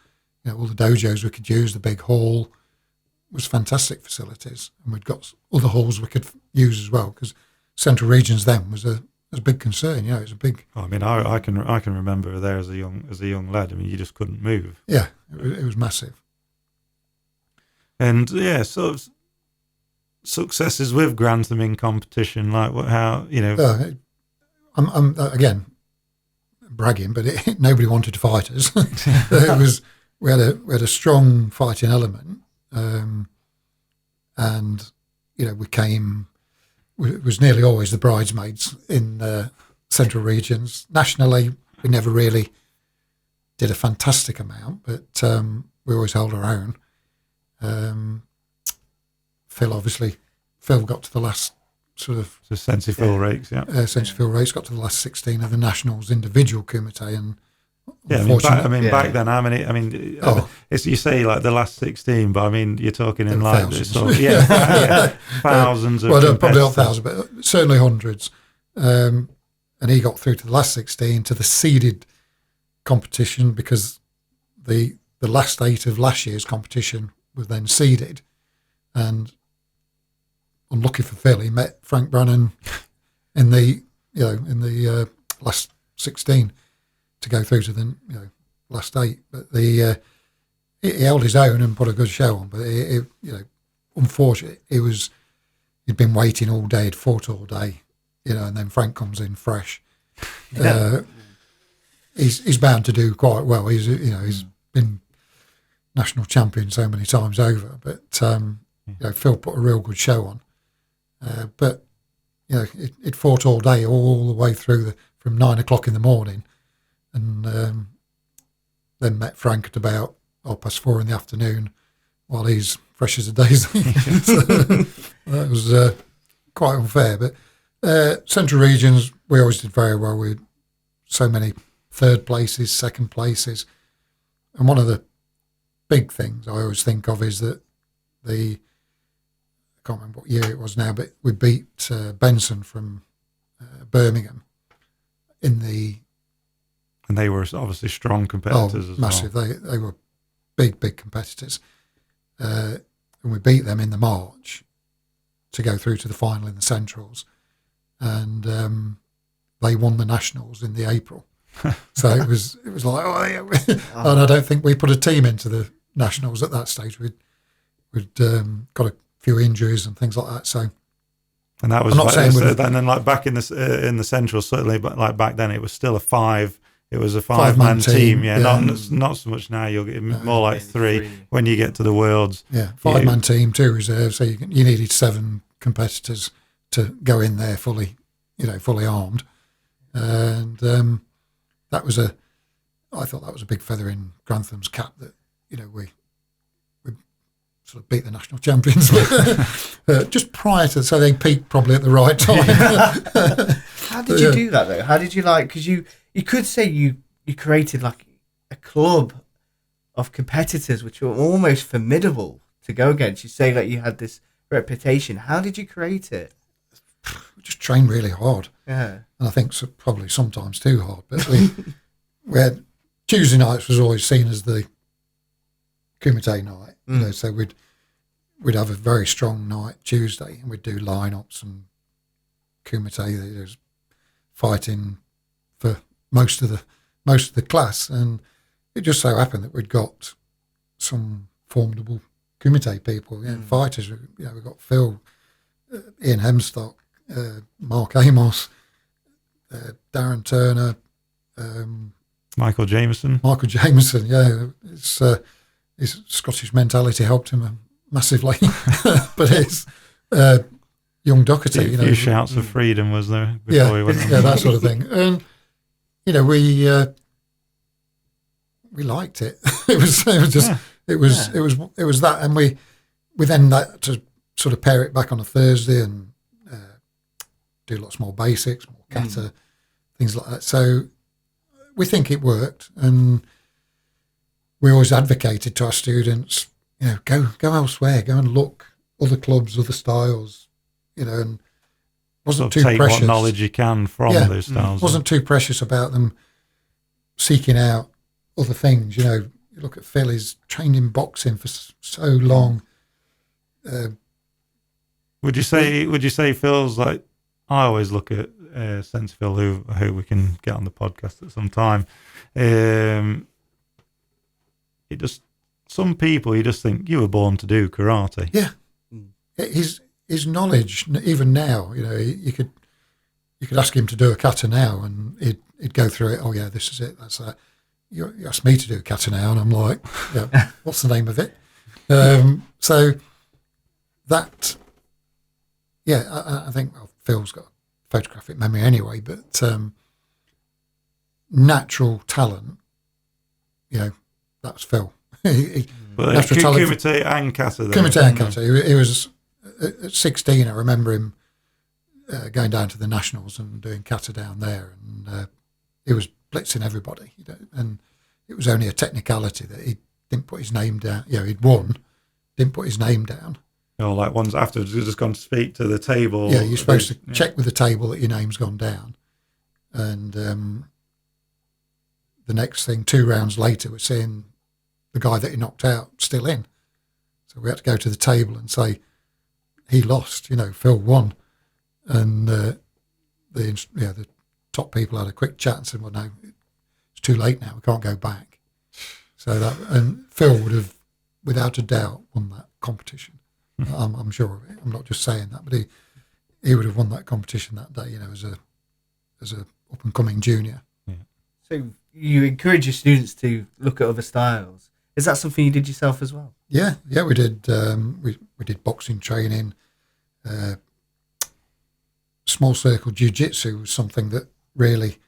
all the dojos we could use. The big hall was fantastic facilities, and we'd got other halls we could use as well, because Central Regions then was a big concern. It's a big. I mean, I can remember there as a young lad. I mean, you just couldn't move. Yeah, it was massive. And sort of successes with Grantham in competition, like how. I'm again bragging, but nobody wanted to fight us. we had a strong fighting element, and we came. It was nearly always the bridesmaids in Central Regions. Nationally, we never really did a fantastic amount, but we always held our own. Phil got to the last sort of... So Sensei Phil Rakes, yeah. Sensei Phil Rakes got to the last 16 of the Nationals individual kumite, and back then, how many? I mean, it's you say like the last 16, but I mean, you're talking in like thousands. Thousands of. Well, probably not thousands, but certainly hundreds. And he got through to the last 16 to the seeded competition, because the last 8 of last year's competition was then seeded, and unlucky for Phil, he met Frank Brannan in the last 16. To go through to the last 8, but he held his own and put a good show on. But unfortunately, he'd been waiting all day, he'd fought all day, and then Frank comes in fresh. He's bound to do quite well. He's been national champion so many times over, but Phil put a real good show on. But it fought all day, all the way through from 9 o'clock in the morning. And then met Frank at about 4:30 in the afternoon, while he's fresh as a daisy. So that was quite unfair. But Central Regions, we always did very well. We had so many third places, second places. And one of the big things I always think of is that I can't remember what year it was now, but we beat Benson from Birmingham in the... And they were obviously strong competitors as massive. well. They were big competitors. And we beat them in the March to go through to the final in the Centrals. And they won the Nationals in the April. So it was like, and I don't think we put a team into the Nationals at that stage. We'd got a few injuries and things like that. So, and that was and then like back in the Centrals, certainly, but like back then it was still a 5. It was a 5-man team, not so much now. You'll get more like 3 when you get to the Worlds. Yeah, 5-man team, 2 reserves. So you needed 7 competitors to go in there fully armed, and that was I thought that was a big feather in Grantham's cap that we sort of beat the national champions just prior to, so they peaked probably at the right time. How did you do that though? How did you because you could say you created like a club of competitors which were almost formidable to go against. You say that you had this reputation. How did you create it? We just trained really hard. Yeah. And I think probably sometimes too hard. But we had Tuesday nights was always seen as the Kumite night. You know, so we'd have a very strong night Tuesday, and we'd do lineups and Kumite. There's fighting for most of the class, and it just so happened that we'd got some formidable Kumite people, fighters. You know, we've got Phil, Ian Hemstock, Mark Amos, Darren Turner, Michael Jameson. Yeah, his Scottish mentality helped him massively, but his young Doherty, A few shouts of freedom was there before he went on. Yeah, that sort of thing. And you know, we liked it. It was that, and we then had to sort of pare it back on a Thursday and do lots more basics, more kata, things like that. So we think it worked, and we always advocated to our students, you know, go elsewhere, go and look other clubs, other styles, you know, and wasn't too take precious. What knowledge you can from those styles. Wasn't too precious about them seeking out other things. You know, you look at Phil, he's trained in boxing for so long. Would you say Phil's like? I always look at Sensei Phil, who we can get on the podcast at some time. Some people you just think you were born to do karate. Yeah, his knowledge, even now, you know, you could ask him to do a kata now, and he'd go through it. Oh yeah, this is it. That's that. You asked me to do a kata now, and I'm like, yeah, what's the name of it? So that, I think Phil's got photographic memory anyway, but natural talent, you know, that's Phil. But Kumite and kata. Kumite and kata. He was at 16. I remember him going down to the nationals and doing kata down there, and he was blitzing everybody. You know, and it was only a technicality that he didn't put his name down. You know, he'd won, didn't put his name down. You know, like ones afterwards, you've just gone to speak to the table. Yeah, you're supposed to check with the table that your name's gone down, and the next thing, 2 rounds later, we're seeing the guy that he knocked out still in. So we had to go to the table and say, he lost, you know, Phil won. And the top people had a quick chat and said, well, no, it's too late now. We can't go back. And Phil would have, without a doubt, won that competition. I'm sure of it. I'm not just saying that, but he would have won that competition that day, you know, as a up and coming junior. Yeah. So you encourage your students to look at other styles. Is that something you did yourself as well? Yeah, we did. We did boxing training. Small circle jiu-jitsu was something that really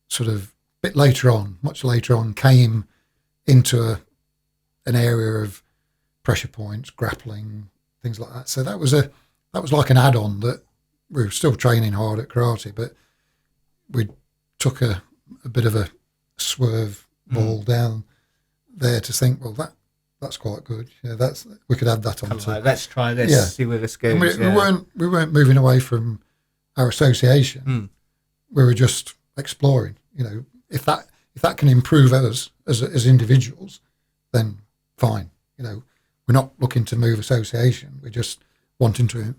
sort of much later on, came into an area of pressure points, grappling, things like that. So that was like an add-on that we were still training hard at karate, but we took a bit of a swerve ball down there to think, well, that's quite good. Yeah, we could add that on. Like, let's try this, see where this goes. We weren't moving away from our association. We were just exploring. You know, if that can improve us as individuals, then fine. You know, we're not looking to move association. We're just wanting to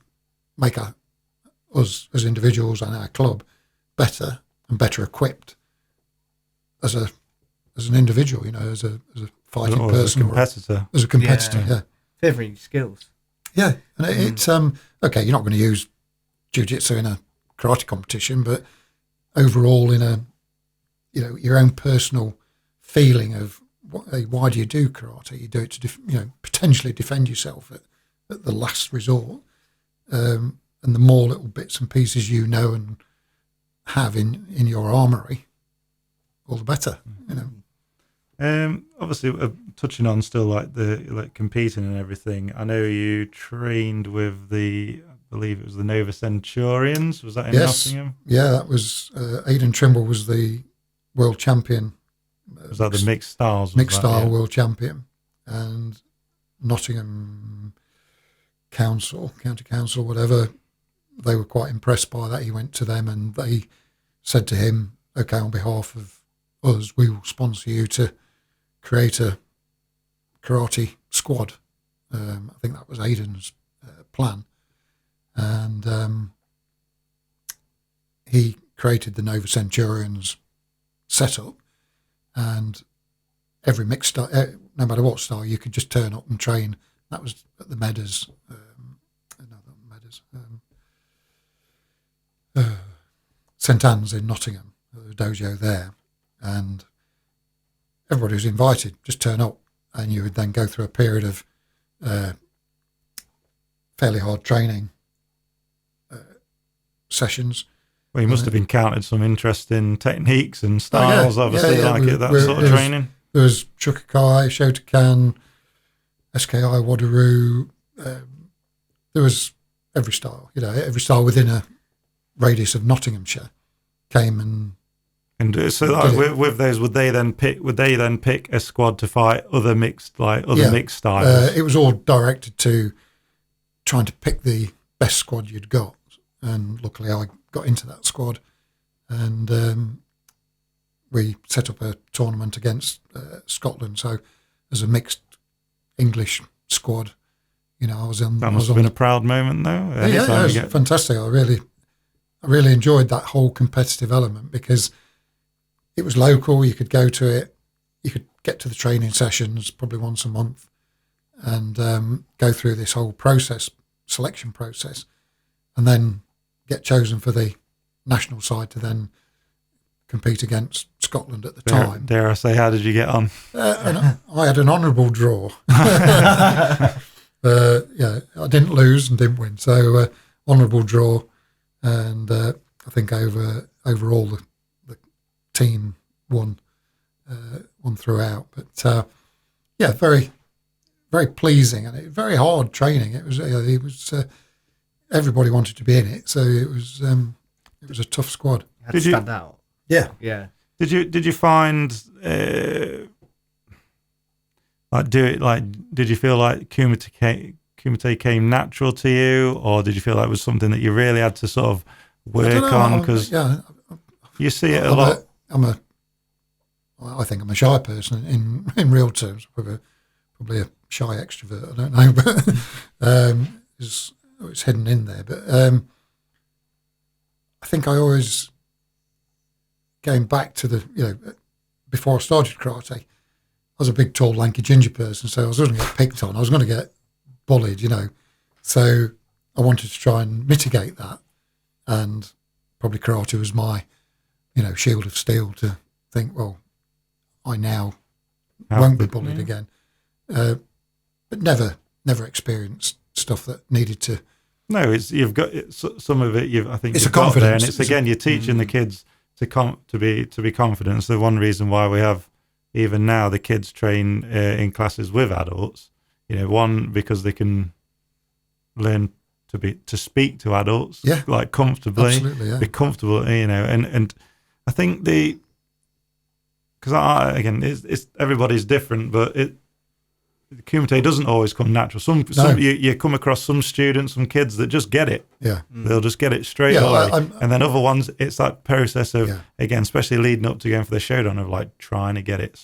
make us as individuals and our club better and better equipped as an individual. You know, as a fighting person, as a competitor. Yeah. Favoring skills. Yeah, and it's okay. You're not going to use jiu-jitsu in a karate competition, but overall, in your own personal feeling of why do you do karate? You do it to potentially defend yourself at the last resort, and the more little bits and pieces you know and have in your armory, all the better. You know. Obviously, touching on still like competing and everything. I know you trained with I believe it was the Nova Centurions. Was that in Nottingham? Yeah, that was Aidan Trimble was the world champion. Was that the mixed styles? Mixed style world champion, and Nottingham County Council, whatever. They were quite impressed by that. He went to them and they said to him, "Okay, on behalf of us, we will sponsor you to create a karate squad. I think that was Aidan's plan. And he created the Nova Centurions setup, and every mixed style, no matter what style, you could just turn up and train. That was at the Meadows, St Anne's in Nottingham, the dojo there, and everybody was invited. Just turn up, and you would then go through a period of fairly hard training sessions. Well, you must have encountered some interesting techniques and styles, obviously, that sort of training. There was Chukakai, Shotokan, SKI, Wadaru. There was every style, every style within a radius of Nottinghamshire came and so with those, would they then pick a squad to fight other mixed styles? It was all directed to trying to pick the best squad you'd got, and luckily I got into that squad, and we set up a tournament against Scotland. So as a mixed English squad, I was on. That must have been a proud moment, though. Yeah, it was fantastic. I really enjoyed that whole competitive element because it was local. You could go to it. You could get to the training sessions probably once a month, and go through this whole selection process, and then get chosen for the national side to then compete against Scotland at the time. Dare I say, how did you get on? I had an honourable draw. I didn't lose and didn't win, so honourable draw, and I think overall the team won throughout. But very, very pleasing, and very hard training. It was everybody wanted to be in it, so it was a tough squad. You had to stand out. Yeah. Did you find did you feel like Kumite came natural to you, or did you feel like it was something that you really had to sort of work on? Because you see it a lot. I think I'm a shy person in real terms. Probably a shy extrovert. I don't know, but it's hidden in there. But I think I always, going back to before I started karate, I was a big, tall, lanky, ginger person, so I was going to get picked on. I was going to get bullied, So I wanted to try and mitigate that, and probably karate was my, shield of steel to think, well, I now won't be bullied again. But never experienced stuff that needed to. No, you've got some of it. I think it's you've a confidence, got there, and it's again you're teaching the kids to be confident. It's the one reason why we have even now the kids train in classes with adults. One, because they can learn to speak to adults, like comfortably, be comfortable, and I think because it's everybody's different, but Kumite doesn't always come natural. Some you come across some students, some kids that just get it. Yeah, they'll just get it straight away. And then other ones, it's that process of again, especially leading up to going for the showdown, of like trying to get it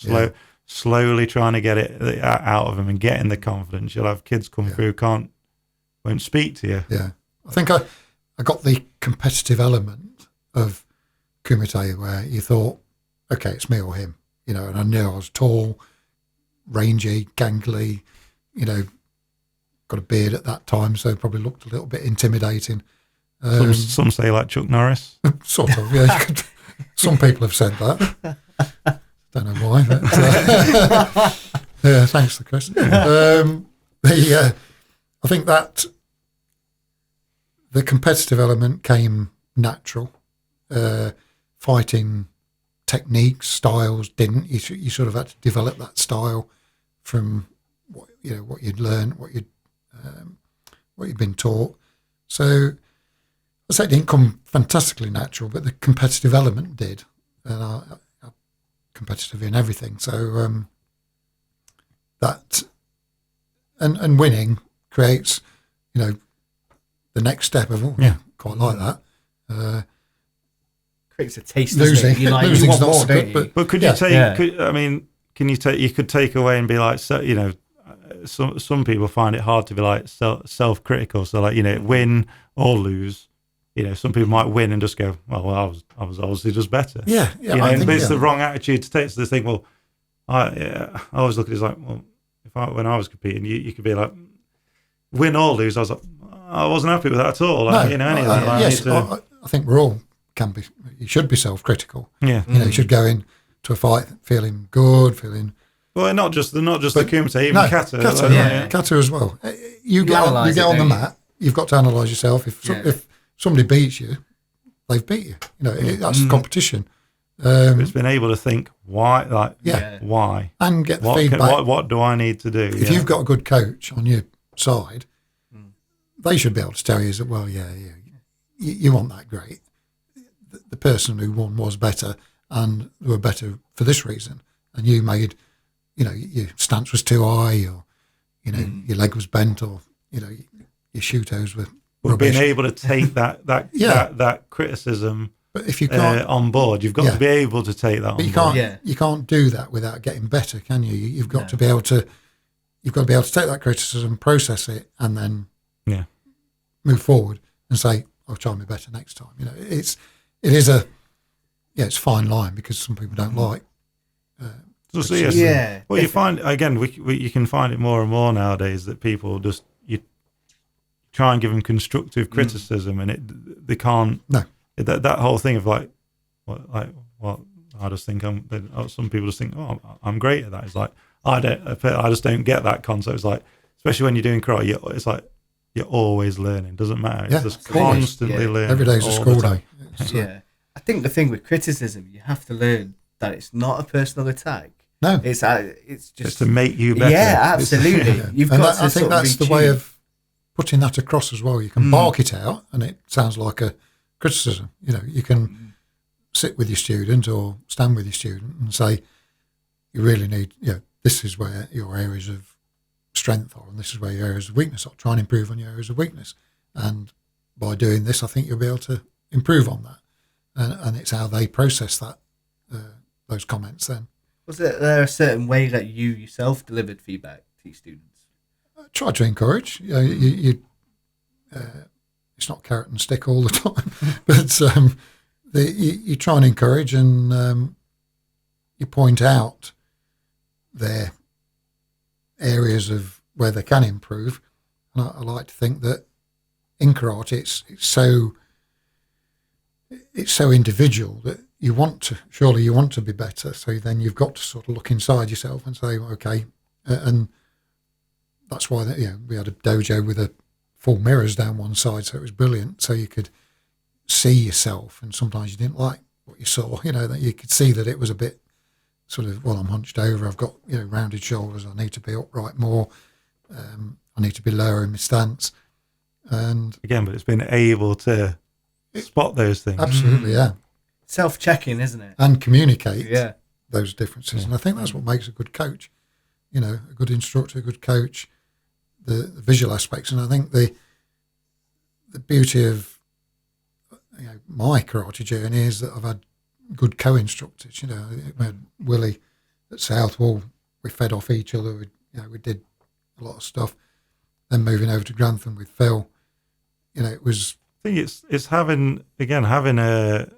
slowly trying to get it out of them and getting the confidence. You'll have kids come through won't speak to you. Yeah, I think I got the competitive element of Kumite where you thought, okay, it's me or him, and I knew I was tall, rangy, gangly, got a beard at that time, so probably looked a little bit intimidating. Some say like Chuck Norris. Sort of, yeah. Some people have said that. Don't know why, but yeah, thanks for the question. I think that the competitive element came natural. Fighting techniques, styles didn't. You sort of had to develop that style from what you'd learned, what you'd been taught. So I say it didn't come fantastically natural, but the competitive element did, and I'm competitive in everything. So that and winning creates, the next step of quite like that. creates a taste. Losing, you like, you want more, don't you? But could you take? Can you take? You could take away and be like, so you know, some people find it hard to be like self-critical. So like, you know, win or lose. You know, some people might win and just go, well, I was obviously just better. Yeah. You know, but it's the wrong attitude to take. So they think, well, I always look at it as like, well, when I was competing, you could be like, win or lose. I was like, I wasn't happy with that at all. Like, you know, any of that. Like, yes, I think we're all you should be self-critical. Yeah. You know, you should go in to a fight feeling good, feeling. Well, not just the Kumite, even Kata. Kata as well. You get on the mat. You've got to analyse yourself. If somebody beats you, they've beat you. You know, that's the competition. It's been able to think why, why, and get the feedback. What do I need to do? If you've got a good coach on your side, they should be able to tell you that. Well, you want that great. The person who won was better, and they were better for this reason. And you made, you know, your stance was too high, or you know, your leg was bent, or you know, your shoe toes were. But being able to take that criticism. But if you can't on board, you've got to be able to take that. You can't do that without getting better, can you? You've got to be able to. You've got to be able to take that criticism, process it, and then move forward and say, "I'll try me better next time." You know, it's a fine line because some people don't like. Well, you find again, you can find it more and more nowadays that people just you try and give them constructive criticism, and they can't. No. That whole thing of like, I just think some people just think, oh, I'm great at that. It's like I just don't get that concept. It's like, especially when you're doing karate, it's like you're always learning. Doesn't matter. It's just constantly learning. Every day's a school day. I think the thing with criticism, you have to learn that it's not a personal attack. No, it's just it's to make you better. Yeah, absolutely. You've got to. I think that's the way of putting that across as well. You can bark it out, and it sounds like a criticism. You know, you can sit with your student or stand with your student and say, you really need, this is where your areas of strength are, and this is where your areas of weakness are. Try and improve on your areas of weakness. And by doing this, I think you'll be able to improve on that. And it's how they process that, those comments then. Was there a certain way that you yourself delivered feedback to your students? Try to encourage. It's not carrot and stick all the time, but you try and encourage, and you point out their areas of where they can improve. And I like to think that in karate, it's so individual that you want to be better. So then you've got to sort of look inside yourself and say, okay, and that's why we had a dojo with a full mirrors down one side, so it was brilliant. So you could see yourself, and sometimes you didn't like what you saw. That you could see that it was a bit sort of, well, I'm hunched over. I've got rounded shoulders. I need to be upright more. I need to be lower in my stance. And again, but it's been able to spot those things. Absolutely, yeah. Self-checking, isn't it? And communicate those differences. And I think that's what makes a good coach. A good instructor, a good coach. The visual aspects, and I think the beauty of my karate journey is that I've had good co-instructors. We had Willie at Southwall. We fed off each other. We did a lot of stuff. Then moving over to Grantham with Phil, it was. I think it's having a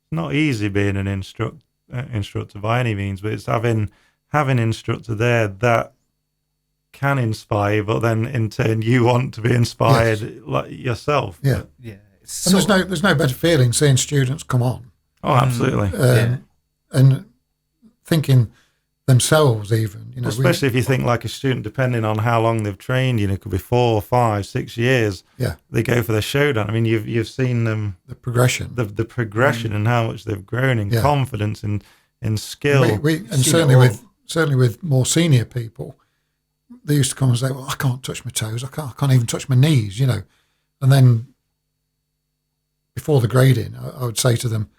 not easy being an instructor by any means, but it's having an instructor there that can inspire, but then in turn you want to be inspired like yourself. Yeah. And there's no better feeling seeing students come on. Oh, absolutely. And thinking themselves even, especially if you think like a student, depending on how long they've trained, it could be 4, 5, 6 years. Yeah. They go for their showdown. I mean, you've seen them, the progression, the progression and how much they've grown in confidence and in skill. And certainly with more senior people, they used to come and say, well, I can't touch my toes. I can't even touch my knees, And then before the grading, I would say to them,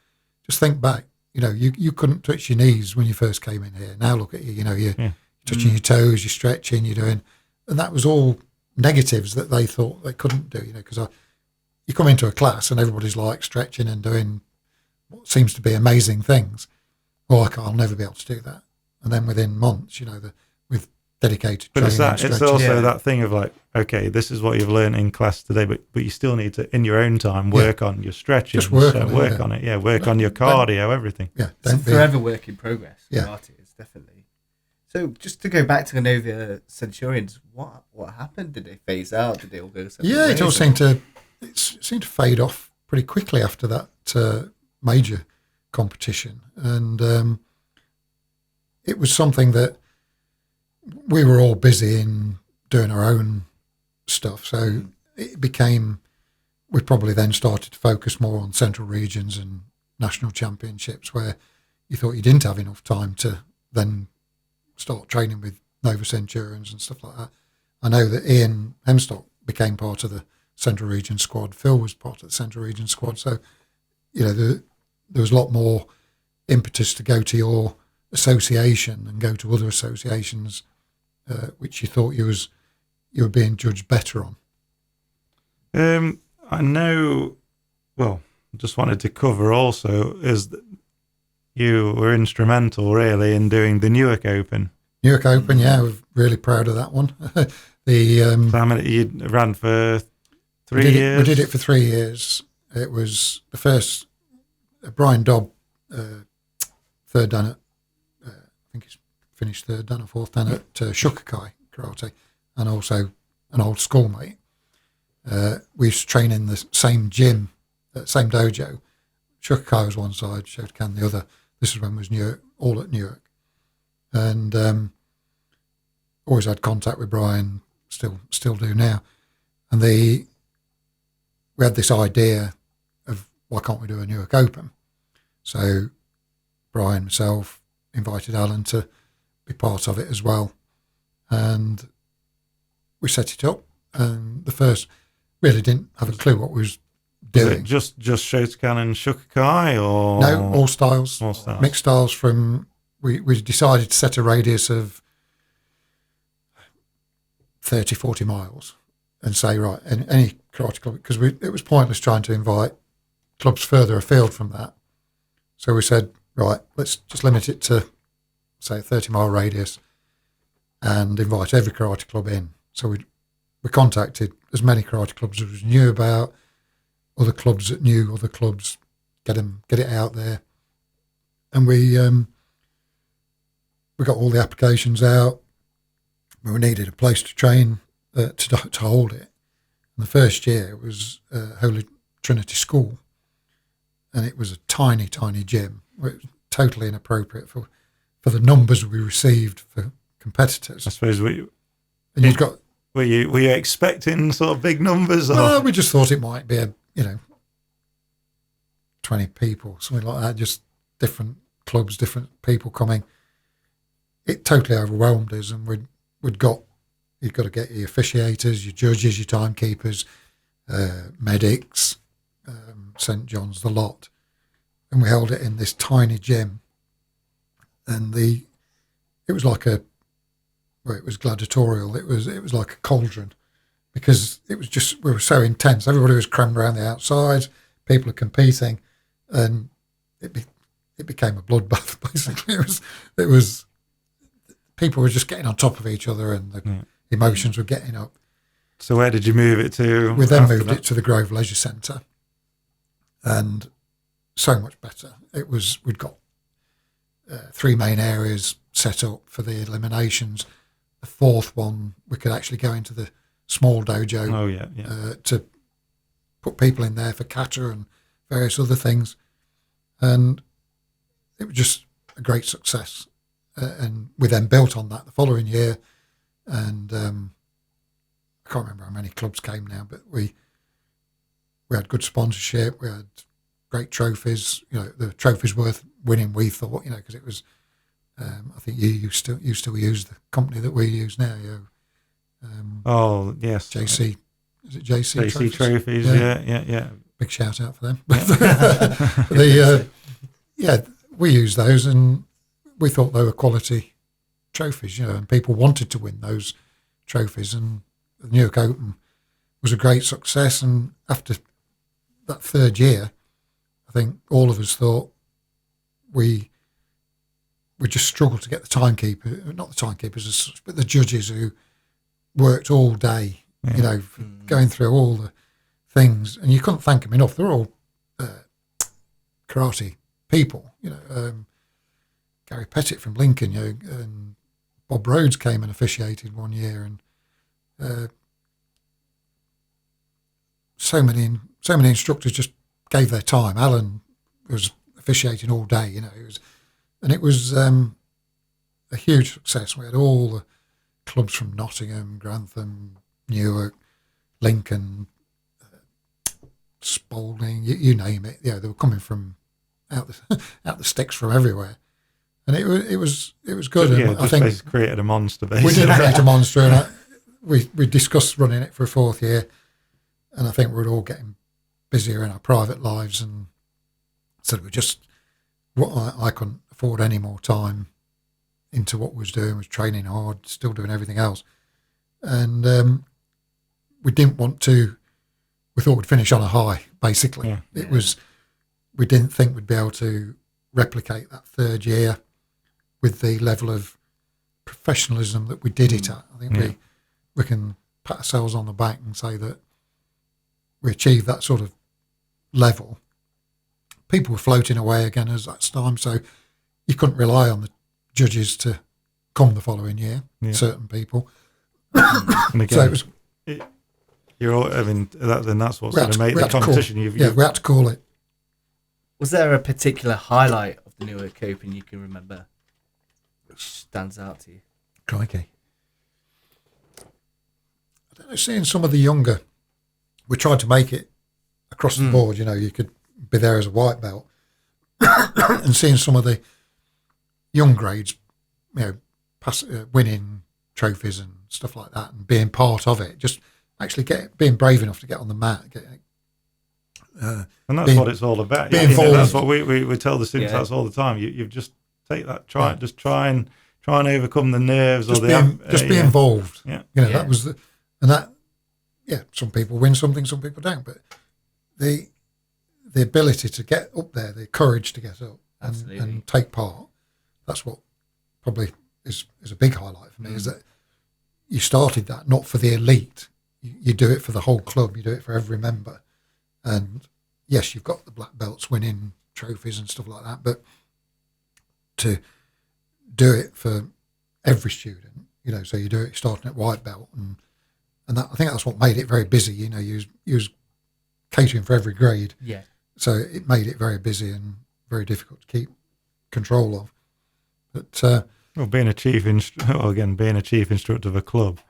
just think back. You couldn't touch your knees when you first came in here. Now look at you. You're touching your toes, you're stretching, you're doing, and that was all negatives that they thought they couldn't do. Because you come into a class and everybody's like stretching and doing what seems to be amazing things. Oh, I'll never be able to do that. And then within months, with dedicated but training, it's also that thing of like, okay, this is what you've learned in class today, but you still need to, in your own time, work on your stretching. Just work on it. Work on your cardio, everything. Yeah, it's a forever work in progress. Karate is definitely. So just to go back to the Nova Centurions, what happened? Did they phase out? Did they all go separate ways? It all seemed to fade off pretty quickly after that major competition, and it was something that we were all busy in doing our own stuff. So it became, we probably then started to focus more on central regions and national championships, where you thought you didn't have enough time to then start training with Nova Centurions and stuff like that. I know that Ian Hemstock became part of the central region squad. Phil was part of the central region squad. So, there was a lot more impetus to go to your association and go to other associations, which you thought you were being judged better on. I know. Well, just wanted to cover also is that you were instrumental really in doing the Newark Open. Newark Open, we're really proud of that one. How many you ran for 3 years? We did it for 3 years. It was the first. Brian Dobb, third dan at. I think he's finished third dan or fourth dan at Shukakai Karate, and also an old schoolmate. We used to train in the same gym, same dojo. Shukakai was one side, Shotokan the other. This is when it was Newark, all at Newark. And always had contact with Brian, still do now. And we had this idea of why can't we do a Newark Open? So Brian, myself, invited Alan to be part of it as well. And we set it up. And the first really didn't have a clue what we was doing. Was it just Shotokan and Shukakai, or no, all styles, mixed styles. From we decided to set a radius of 30, 40 miles and say, right, any karate club, because it was pointless trying to invite clubs further afield from that. So we said, right, let's just limit it to, say, a 30-mile radius and invite every karate club in. So we contacted as many karate clubs as we knew about, other clubs that knew other clubs, get it out there. And we got all the applications out. We needed a place to train, to hold it. And the first year it was Holy Trinity School, and it was a tiny, tiny gym. It was totally inappropriate for the numbers we received for competitors. I suppose were you expecting sort of big numbers? Or? Well, we just thought it might be 20 people, something like that, just different clubs, different people coming. It totally overwhelmed us, and you've got to get your officiators, your judges, your timekeepers, medics, St. John's, the lot. And we held it in this tiny gym. And it was like it was gladiatorial. It was like a cauldron, because we were so intense. Everybody was crammed around the outside, people are competing, and it became a bloodbath, basically. It was people were just getting on top of each other, and the emotions were getting up. So where did you move it to? We then moved it to the Grove Leisure Centre, and so much better. We'd got 3 main areas set up for the eliminations. The fourth one, we could actually go into the small dojo. Oh yeah. To put people in there for kata and various other things, and it was just a great success. And we then built on that the following year, and I can't remember how many clubs came now, but we had good sponsorship. We had great trophies. The trophies worth winning, we thought. Because it was. I think you still use the company that we use now. Oh yes, JC. Is it JC? JC Trophies. Yeah. Big shout out for them. We use those, and we thought they were quality trophies, and people wanted to win those trophies. And the New York Open was a great success. And after that third year, I think all of us thought we just struggled to get the timekeeper, not the timekeepers as such, but the judges who worked all day, going through all the things, and you couldn't thank them enough. They're all karate people, Gary Pettit from Lincoln, and Bob Rhodes came and officiated one year, and so many instructors just gave their time. Alan was officiating all day, it was a huge success. We had all the clubs from Nottingham, Grantham, Newark, Lincoln, Spalding, you name it. They were coming from out the sticks from everywhere, and it was good. Yeah, and I think basically created a monster. Basically. We did create a monster, and we discussed running it for a fourth year, and I think we're all getting busier in our private lives, and so we just I couldn't afford any more time into what we was doing. Was training hard, still doing everything else, and we didn't want to. We thought we'd finish on a high. Basically, It was. We didn't think we'd be able to replicate that third year with the level of professionalism that we did it at. I think we can pat ourselves on the back and say that we achieved that sort of level. People were floating away again as that time, so you couldn't rely on the judges to come the following year. Certain people, and again, so it was. That's what sort of made the competition. We had to call it. Was there a particular highlight of the Newark Open you can remember, which stands out to you? Crikey. I don't know, seeing some of the younger, we tried to make it across the board, you could be there as a white belt, and seeing some of the young grades, winning trophies and stuff like that, and being part of it, just actually being brave enough to get on the mat, and that's what it's all about. That's what we tell the students. That's all the time. You just take that just try and overcome the nerves be involved. That was some people win something, some people don't, but the ability to get up there, the courage to get up and take part, that's what probably is a big highlight for me, is that you started that not for the elite. You do it for the whole club. You do it for every member. And yes, you've got the black belts winning trophies and stuff like that, but to do it for every student, so you do it starting at white belt, and that, I think that's what made it very busy. You was catering for every grade. Yeah. So it made it very busy and very difficult to keep control of. But being a chief instructor of a club,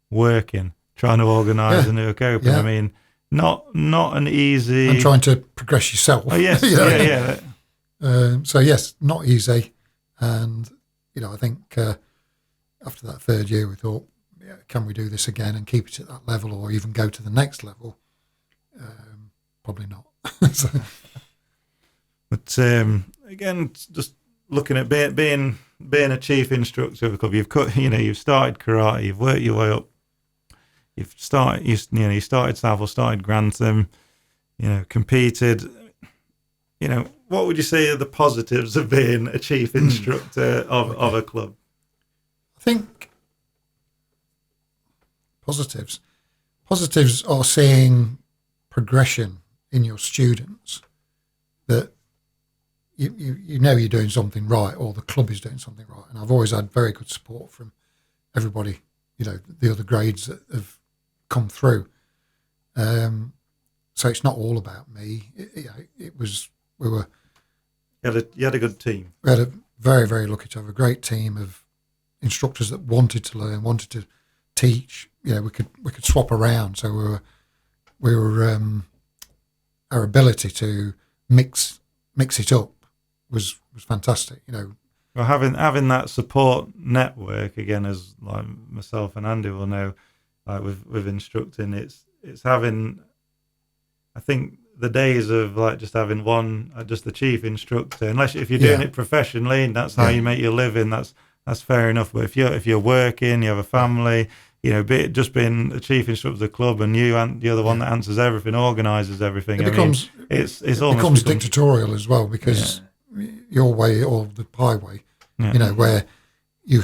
working, trying to organise a Newark Open. I mean, not an easy. And trying to progress yourself. Oh yes, So yes, not easy, and I think after that third year, we thought, can we do this again and keep it at that level, or even go to the next level? Probably not. But again, just looking at being a chief instructor of a club, you've started karate, you've worked your way up. You started Savile, started Grantham, competed. What would you say are the positives of being a chief instructor of a club? I think positives are seeing progression in your students, that you're doing something right, or the club is doing something right. And I've always had very good support from everybody, the other grades that have come through. So it's not all about me. You had a good team. We had a very, very lucky to have a great team of instructors that wanted to learn, wanted to teach. We could swap around. So we were our ability to mix it up was fantastic. Well, having that support network, again, as like myself and Andy will know, like with instructing, it's having, I think, the days of like just having one, just the chief instructor, if you're doing it professionally and that's how you make your living, that's fair enough. But if you're working, you have a family, just being a chief instructor of the club, and you're the one that answers everything, organises everything. It becomes dictatorial as well, because your way or the pie way, where you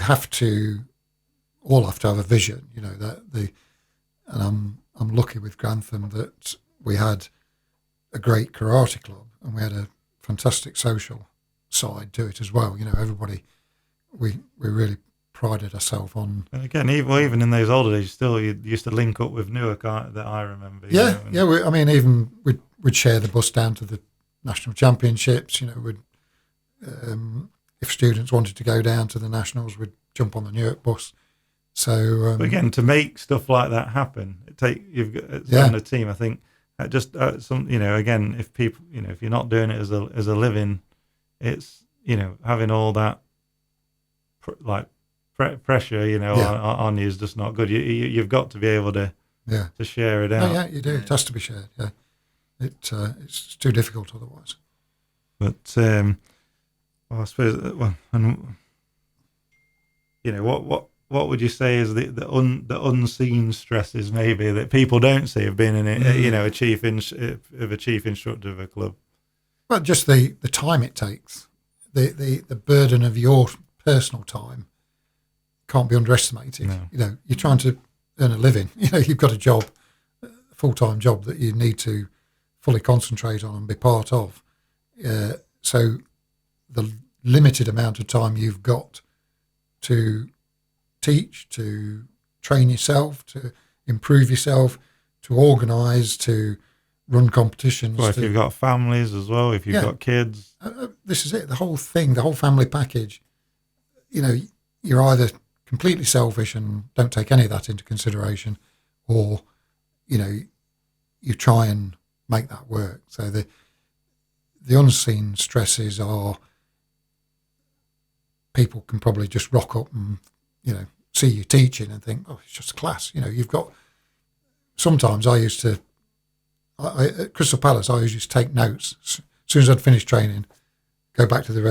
all have to have a vision. And I'm lucky with Grantham that we had a great karate club, and we had a fantastic social side to it as well. Everybody, we really prided ourselves on. And again, even in those older days, still you used to link up with Newark that I remember. Even we'd share the bus down to the national championships. If students wanted to go down to the nationals, we'd jump on the Newark bus. So but again, to make stuff like that happen, you've got on a team. I think just again, if people, if you're not doing it as a living, it's having all that pressure, on you is just not good. You've got to be able to share it out. Oh, yeah, you do. It has to be shared. Yeah, it's too difficult otherwise. But I suppose, what would you say is the unseen stresses maybe that people don't see of being a chief instructor of a club? Well, just the time it takes, the burden of your personal time can't be underestimated. No. You're trying to earn a living. You've got a full-time job that you need to fully concentrate on and be part of. So the limited amount of time you've got to teach, to train yourself, to improve yourself, to organise, to run competitions. Well, if you've got families as well, if you've got kids. This is it, the whole thing, the whole family package. You're either completely selfish and don't take any of that into consideration, or, you try and make that work. So the unseen stresses are people can probably just rock up and, see you teaching and think, oh, it's just a class. You've got, sometimes I used to, at Crystal Palace, I used to take notes. As soon as I'd finished training, go back to the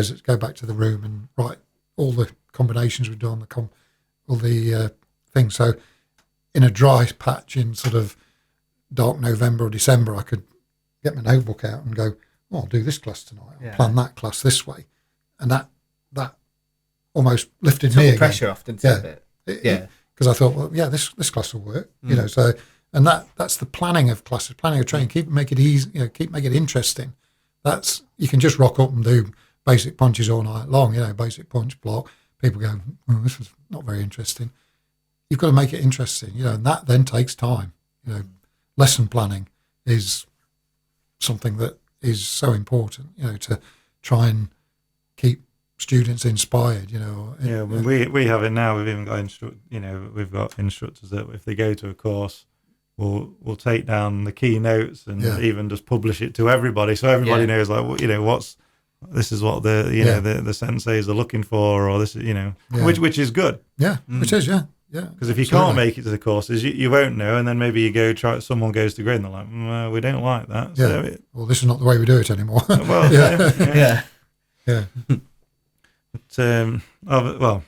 room and write all the combinations we've done, all the things. So in a dry patch in sort of dark November or December, I could get my notebook out and go, oh, I'll do this class tonight. I'll plan that class this way. And that almost lifted me again. Pressure often a bit. Because I thought, well, this class will work. So, and that's the planning of classes, planning of training. Make it easy. Make it interesting. You can just rock up and do basic punches all night long. Basic punch block. People go, oh, this is not very interesting. You've got to make it interesting. And that then takes time. Lesson planning is something that is so important. To try and keep students inspired. We have it now. We've even got we've got instructors that if they go to a course, we'll take down the key notes and even just publish it to everybody, so everybody knows this is what the senseis are looking for, or this which is good. It is. Because if you can't make it to the courses, you won't know, and then maybe you go try. Someone goes to grade and they're like, we don't like that. Yeah. Well, this is not the way we do it anymore. Well, yeah. But,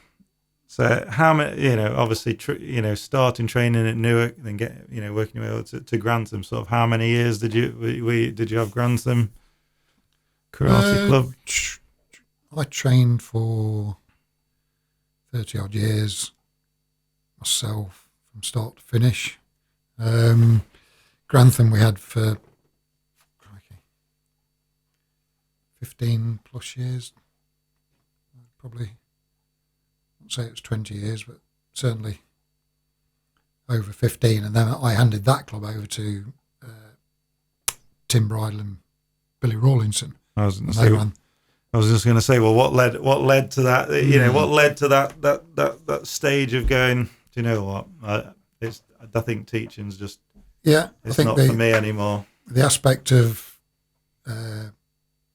so how many? Obviously, starting training at Newark, then working your way up to Grantham. Sort of, how many years did you have Grantham Karate Club? I trained for 30 odd years myself from start to finish. Grantham we had for 15 plus years. Probably, I'd say it was 20 years, but certainly over 15. And then I handed that club over to Tim Bridle and Billy Rawlinson. I was just going to say, well, what led to that? What led to that stage of going? Do you know what? I think teaching's just it's not for me anymore. The aspect of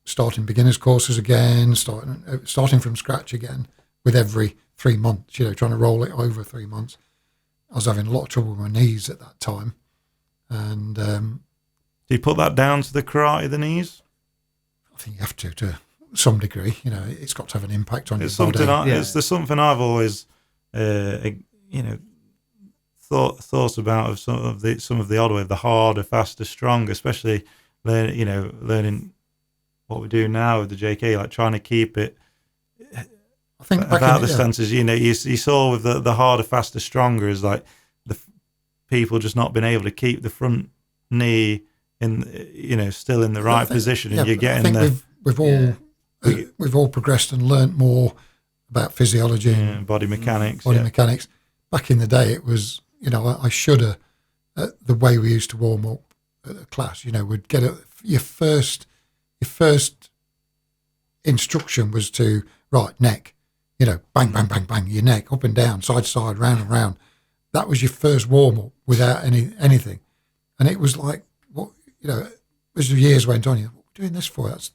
starting beginners courses again, starting from scratch again with every 3 months, trying to roll it over 3 months. I was having a lot of trouble with my knees at that time. And do you put that down to the karate, the knees? I think you have to some degree. It's got to have an impact on your body. It's something I've always, thought about of some of the odd way, the harder, faster, stronger, especially learning what we do now with the JK, like trying to keep it. I think about the stances, you saw with the harder, faster, stronger is like the people just not being able to keep the front knee in, still in the right position, and you're getting we've all progressed and learnt more about physiology and body mechanics. Mechanics. Back in the day, it was, I shudder at the way we used to warm up at a class. We'd get your first instruction was to neck. Bang, bang, bang, bang, your neck, up and down, side to side, round and round. That was your first warm-up without anything. And it was like, as the years went on, what are we doing this for? That's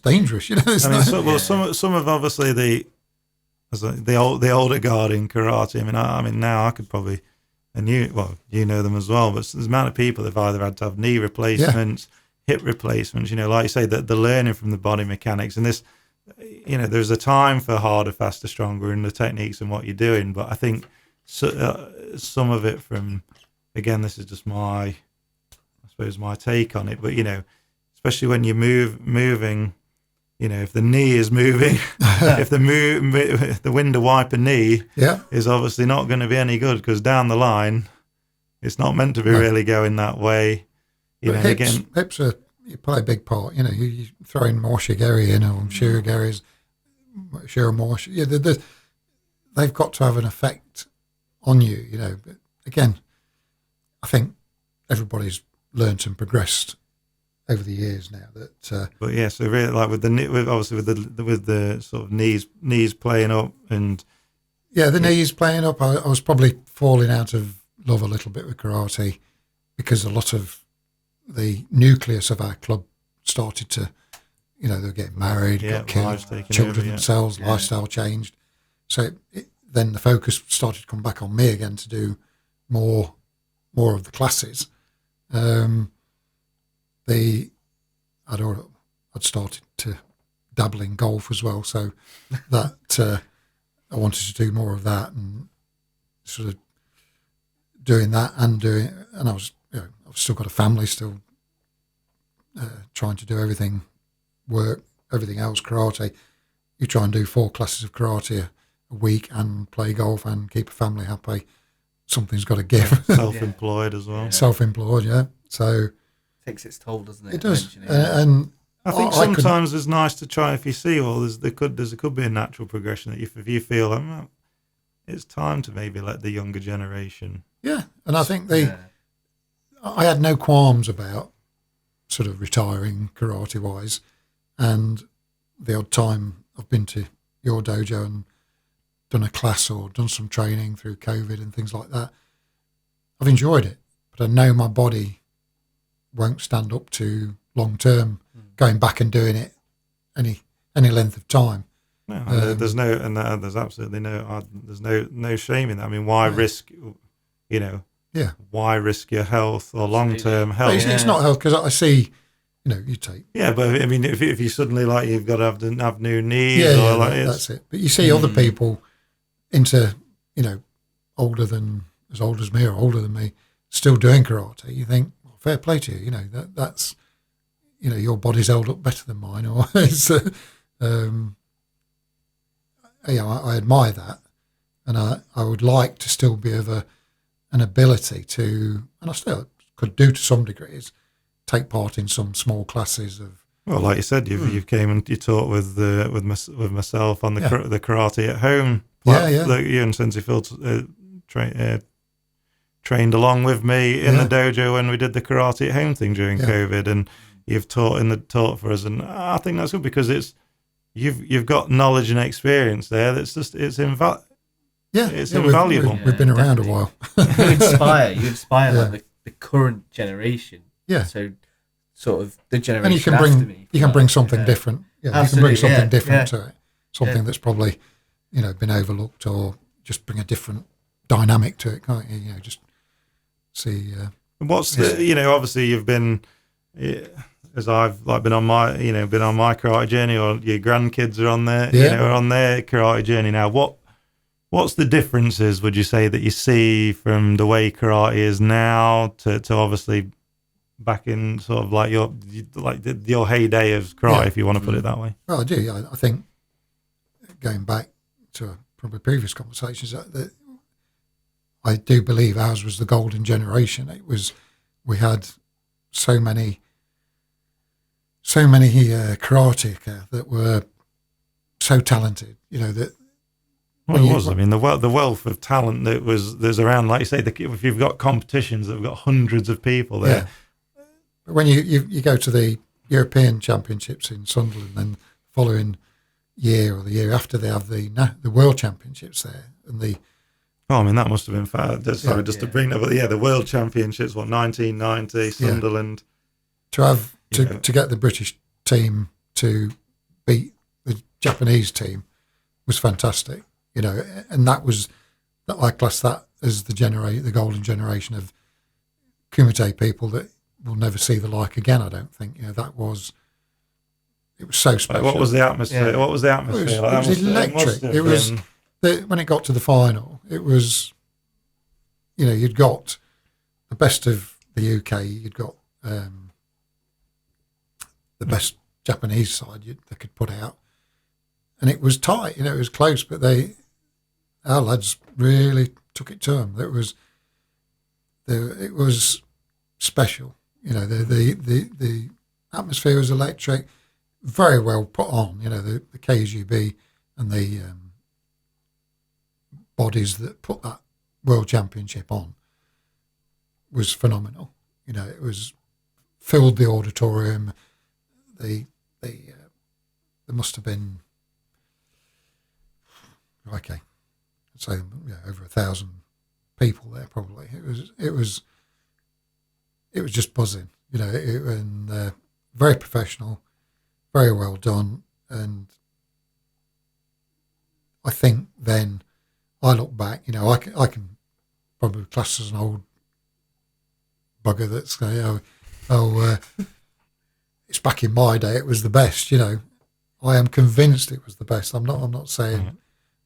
dangerous, some of obviously the older guard in karate. I mean, now I could probably, and you know them as well, but there's the amount of people that've either had to have knee replacements, hip replacements, like you say, that the learning from the body mechanics and this, there's a time for harder, faster, stronger in the techniques and what you're doing. But I think some of it from, again, this is just my take on it. But, especially when you're moving, if the knee is moving, if the window wiper knee is obviously not going to be any good, because down the line, it's not meant to be really going that way. Hips are, you play a big part. You throw in more shigeri in, or shirigeri's, shiramoshi. They've got to have an effect on you. But again, I think everybody's learnt and progressed over the years now. That, but so really, like with the sort of knees playing up, and the knees playing up. I was probably falling out of love a little bit with karate because a lot of the nucleus of our club started to, they were getting married, got kids, children themselves, lifestyle changed. So then the focus started to come back on me again to do more of the classes. I'd started to dabble in golf as well, so that I wanted to do more of that and sort of doing that and I was, I've still got a family, still trying to do everything else, karate. You try and do 4 classes of karate a week and play golf and keep a family happy. Something's got to give. Self-employed as well. Self-employed, So takes its toll, doesn't it? It does. And I think sometimes it's nice to try, if you see, there could be a natural progression that if you feel like, it's time to maybe let the younger generation. Yeah, and I think I had no qualms about sort of retiring karate-wise, and the odd time I've been to your dojo and done a class or done some training through COVID and things like that, I've enjoyed it, but I know my body won't stand up to long-term going back and doing it any length of time. No, there's absolutely no shame in that. I mean, why risk, why risk your health or long-term health? It's not health, because I see, you take. Yeah, but I mean, if you suddenly you've got to have new knees, that's it. But you see other people into, as old as me or older than me, still doing karate. You think, well, fair play to you. That's, your body's held up better than mine, or it's. I admire that, and I would like to still be of an ability to, and I still could do to some degree, is take part in some small classes of. Well, like you said, you've came and you taught with myself on the karate at home. You and Sensei Phil trained along with me in the dojo when we did the karate at home thing during COVID, and you've taught for us, and I think that's good because you've got knowledge and experience there. That's just it's invaluable. We've been around a while. You inspire like the current generation. Yeah. So sort of the generation and you can bring something different. Yeah, you can bring something different to it. Something that's probably been overlooked, or just bring a different dynamic to it, can't you? Just see. What's obviously you've been. As I've been on my karate journey, or your grandkids are on their are on their karate journey now. What's the differences, would you say, that you see from the way karate is now to obviously back in sort of like your heyday of karate, if you want to put it that way? Well, I do. I think going back to probably previous conversations, that I do believe ours was the golden generation. We had so many karateka that were so talented, that. Well, it was. I mean, the wealth of talent there's around, like you say, if you've got competitions that have got hundreds of people there. Yeah. But when you go to the European Championships in Sunderland, then the following year or the year after, they have the World Championships there, and I mean, that must have been fab. Sorry, to bring that, but the World Championships, 1990, Sunderland. To get the British team to beat the Japanese team was fantastic. And that I class that as the golden generation of kumite people that we'll never see the like again. I don't think. It was so special. What was the atmosphere? Yeah. What was the atmosphere? It was electric. It was when it got to the final. It was, you'd got the best of the UK. You'd got the best Japanese side they could put out, and it was tight. It was close, but our lads really took it to them. It was special. The atmosphere was electric, very well put on. The KGB and the bodies that put that World Championship on was phenomenal. It was filled the auditorium. There must have been say over 1,000 people there probably. It was just buzzing, and very professional, very well done. And I think then I look back, I can probably class as an old bugger that's going, it's back in my day, it was the best. I am convinced it was the best. I'm not saying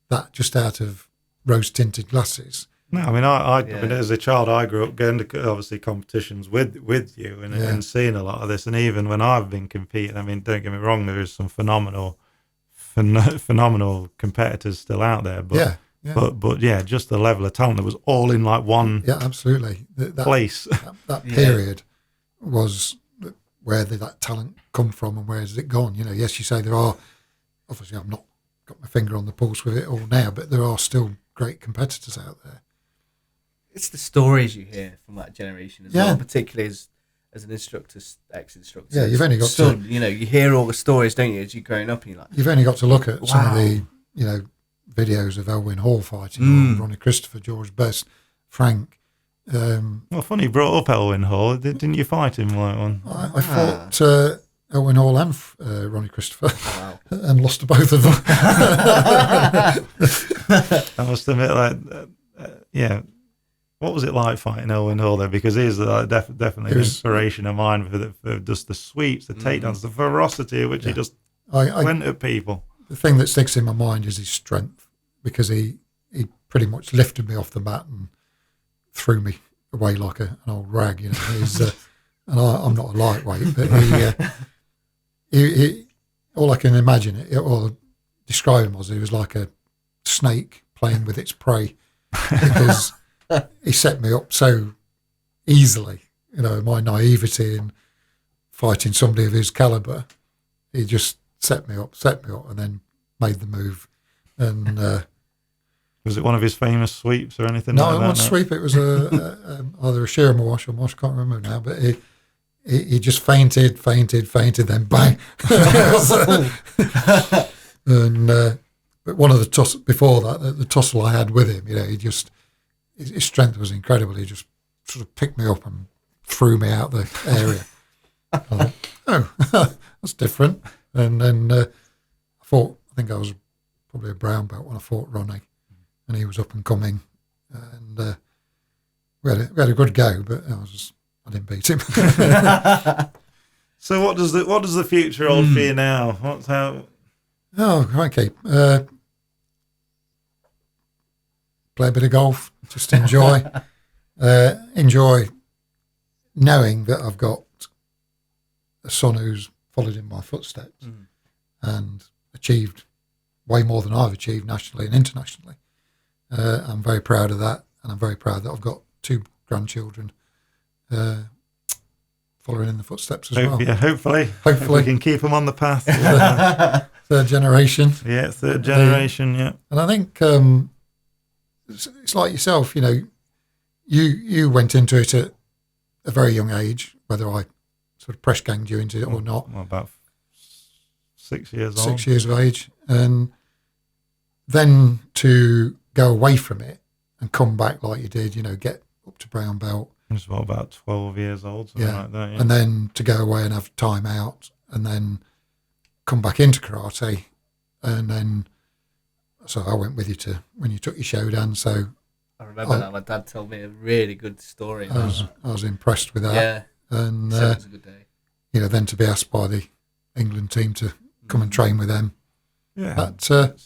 that just out of rose-tinted glasses. No, I mean, I mean, as a child, I grew up going to obviously competitions with you and seeing a lot of this. And even when I've been competing, I mean, don't get me wrong, there is some phenomenal competitors still out there. But but just the level of talent that was all in like one. Yeah, absolutely. Place. That period was where did that talent come from and where has it gone? Yes, you say there are. Obviously, I've not got my finger on the pulse with it all now, but there are still great competitors out there. It's the stories you hear from that generation as well, particularly as an instructor, ex-instructor. Yeah, you've only got to... you hear all the stories, don't you, as you're growing up, and you're like... You've only got to look at some of the, videos of Elwyn Hall fighting, Ronnie Christopher, George Best, Frank. Well, funny you brought up Elwyn Hall. Didn't you fight him like one? I fought Elwyn Hall and Ronnie Christopher and lost to both of them. I must admit, what was it like fighting Elwyn Hall there? Because he's definitely an inspiration of mine for just the sweeps, the takedowns, the ferocity at which he just went at people. The thing that sticks in my mind is his strength, because he pretty much lifted me off the mat and threw me away like an old rag. He's, and I'm not a lightweight, but he all I can imagine or describe him was he was like a snake playing with its prey, because he set me up so easily. My naivety in fighting somebody of his caliber, he just set me up, and then made the move. And was it one of his famous sweeps or anything? No, like it wasn't a sweep. It was either a Shiramawash or Mosh. I can't remember now. But he just fainted, then bang. And but one of the tussle before that, the tussle I had with him, his strength was incredible. He just sort of picked me up and threw me out the area. I thought, that's different. And then I think I was probably a brown belt when I fought Ronnie, and he was up and coming, and we had a good go, but I didn't beat him. So what does the future hold for you now? Oh, crikey. play a bit of golf, just enjoy, enjoy knowing that I've got a son who's followed in my footsteps and achieved way more than I've achieved nationally and internationally. I'm very proud of that, and I'm very proud that I've got 2 grandchildren following in the footsteps as well. Yeah, hopefully we can keep them on the path. Third generation. Yeah, third generation. Yeah, and I think it's like yourself. You know, you went into it at a very young age, whether I sort of press ganged you into it or not. Well, about 6 years old. 6 years of age, and then to go away from it and come back like you did, you know, get up to brown belt. I was about 12 years old, something like that. Yeah. And then to go away and have time out, and then come back into karate, and then so I went with you to when you took your Shodan. So I remember that my dad told me a really good story. I was impressed with that. Yeah, and so it was a good day. You know, then to be asked by the England team to come and train with them. Yeah, that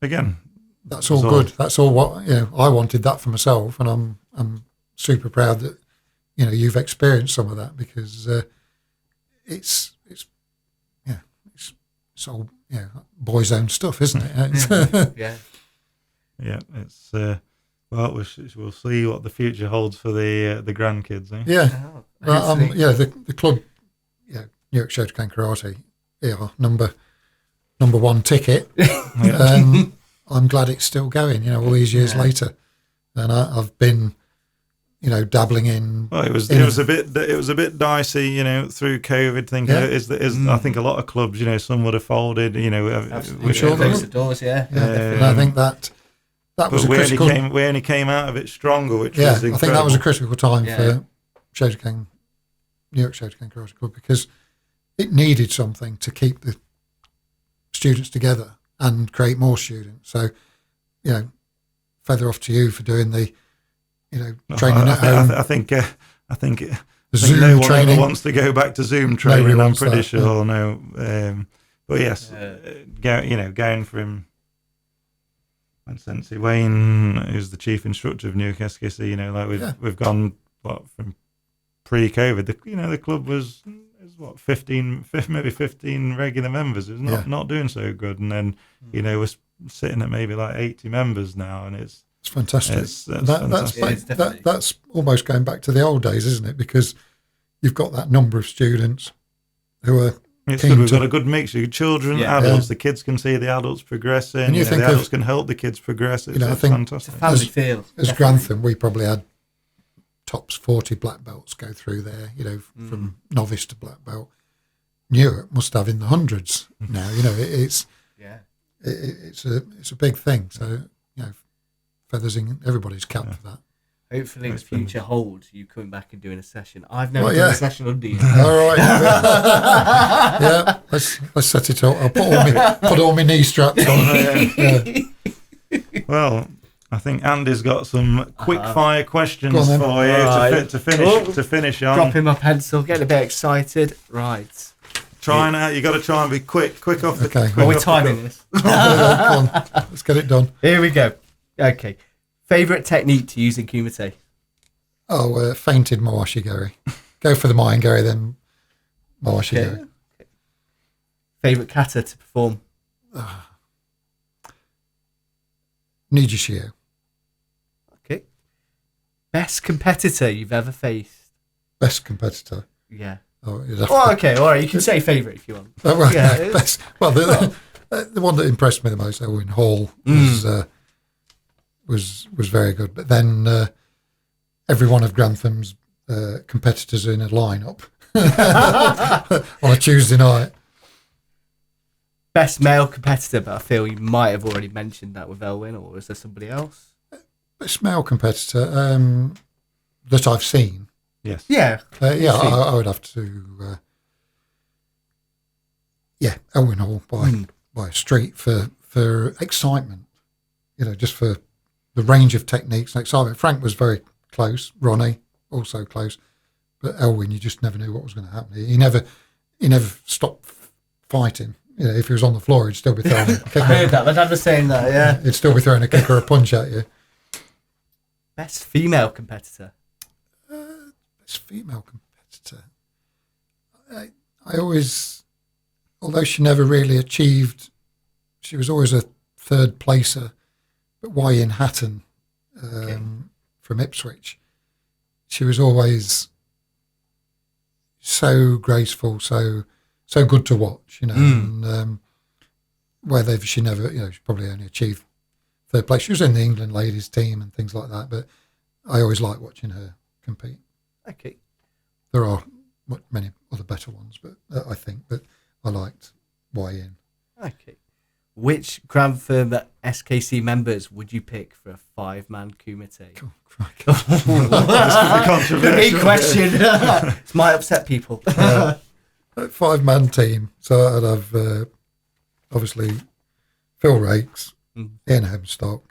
again, that's all good. That's all what I wanted that for myself, and I'm super proud that you've experienced some of that, because it's all boys' own stuff, isn't it? Yeah. It's well, we'll see what the future holds for the grandkids. Eh? Yeah, the club, Newark Shotokan Karate, number 1 ticket. I'm glad it's still going. All these years later, and I've been. Dabbling in. Well, it was a bit dicey, through COVID. I think a lot of clubs, some would have folded. Absolutely. Sure closed the doors. And I think that was a critical. We only came out of it stronger, which was incredible. I think that was a critical time for Newark Shotokan Karate Club, because it needed something to keep the students together and create more students. So, feather off to you for doing the. Training at home. I think Zoom no one training. ever wants to go back to Zoom training. I'm pretty sure. Yeah. No, but yes, going from when Sensei Wayne, who's the chief instructor of Newark SKC, we've gone from pre-COVID. The club was 15 regular members. It was not doing so good, and then we're sitting at maybe like 80 members now, and it's fantastic. Fantastic. That's almost going back to the old days, isn't it? Because you've got that number of students who are. We've got a good mix of children, adults. The kids can see the adults progressing. And the adults can help the kids progress. It's fantastic. It's a family feel. As Grantham, we probably had tops 40 black belts go through there. From novice to black belt. Newark must have in the hundreds now. It's a big thing. So feathers in everybody's cap for that. Hopefully, the future holds you coming back and doing a session. I've never done a session under you. All right. Let's set it up. I'll put all my knee straps on. Well, I think Andy's got some quick fire questions for you to finish on. Dropping my pencil, getting a bit excited. Right. Trying out. You got to try and be quick off the. Okay. Are we timing this? Come on. Let's get it done. Here we go. Okay. Favourite technique to use in Kumite? Fainted Mawashigari. Go for the Mayangari, then Mawashigari. Okay. Favourite kata to perform? Nijishio. Okay. Best competitor you've ever faced? Best competitor? Yeah. Okay, all right. You can say favourite if you want. Best. Well, the one that impressed me the most, Owen Hall, was very good. But then every one of Grantham's competitors in a lineup on a Tuesday night. Best male competitor, but I feel you might have already mentioned that with Elwyn, or is there somebody else? Best male competitor that I've seen. Yes. Yeah. I would have to. Elwyn Hall by a street for excitement. Just for the range of techniques and excitement. Frank was very close. Ronnie also close, but Elwyn, you just never knew what was going to happen. He never stopped fighting. If he was on the floor, he'd still be throwing a kick. I heard that. My dad was saying that. Yeah, he'd still be throwing a kick or a punch at you. Best female competitor. Best female competitor. I always, although she never really achieved, she was always a third placer, but Yin Hatton from Ipswich, she was always so graceful, so good to watch, and whether she never, she probably only achieved third place. She was in the England ladies team and things like that, but I always like watching her compete. Okay. There are many other better ones, but I think, but I liked Yin. Okay. Which Grand Firm SKC members would you pick for a 5-man kumite? That's the big question. This might upset people. 5-man team. So I'd have obviously Phil Rakes, Ian Hemstock,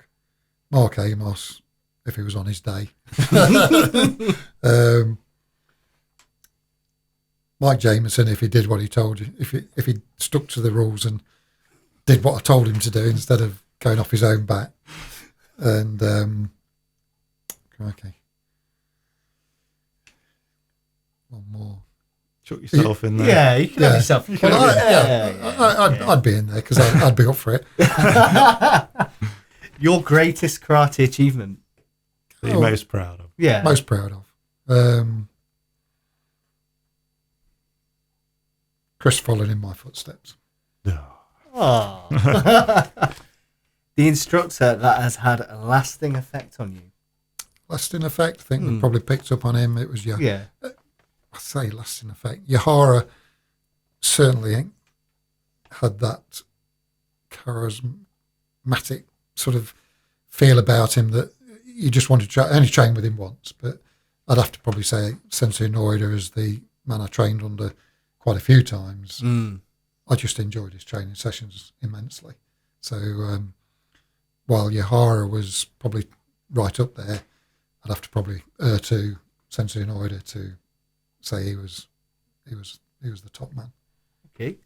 Mark Amos, if he was on his day. Mike Jameson, if he did what he told you, if he stuck to the rules and did what I told him to do instead of going off his own bat. And okay, one more. Chuck yourself in there. Yeah, you can have yourself. I'd be in there because I'd be up for it. Your greatest karate achievement? That you're most proud of? Yeah. Most proud of. Chris following in my footsteps. Oh. The instructor that has had a lasting effect on you? Lasting effect? I think we probably picked up on him. It was Yeah. I say lasting effect. Yahara certainly had that charismatic sort of feel about him that you just wanted to only train with him once. But I'd have to probably say Sensei Noida is the man I trained under quite a few times. I just enjoyed his training sessions immensely. So while Yahara was probably right up there, I'd have to probably err to Sensei Noida to say he was the top man. Okay.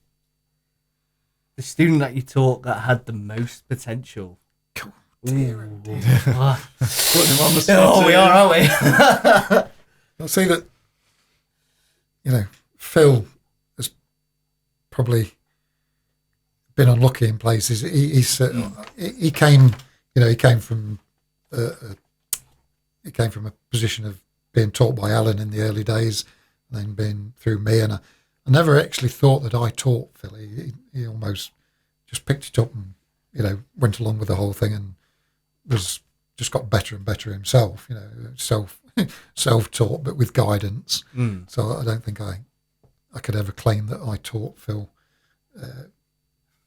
The student that you taught that had the most potential. Oh, dear, Putting him on the spot. Oh, we are, aren't we? I see that. Phil has probably been unlucky in places. He came from a position of being taught by Alan in the early days, and then being through me. And I never actually thought that I taught Phil. He almost just picked it up and went along with the whole thing and was just got better and better himself. Self-taught, but with guidance. So I don't think I could ever claim that I taught Phil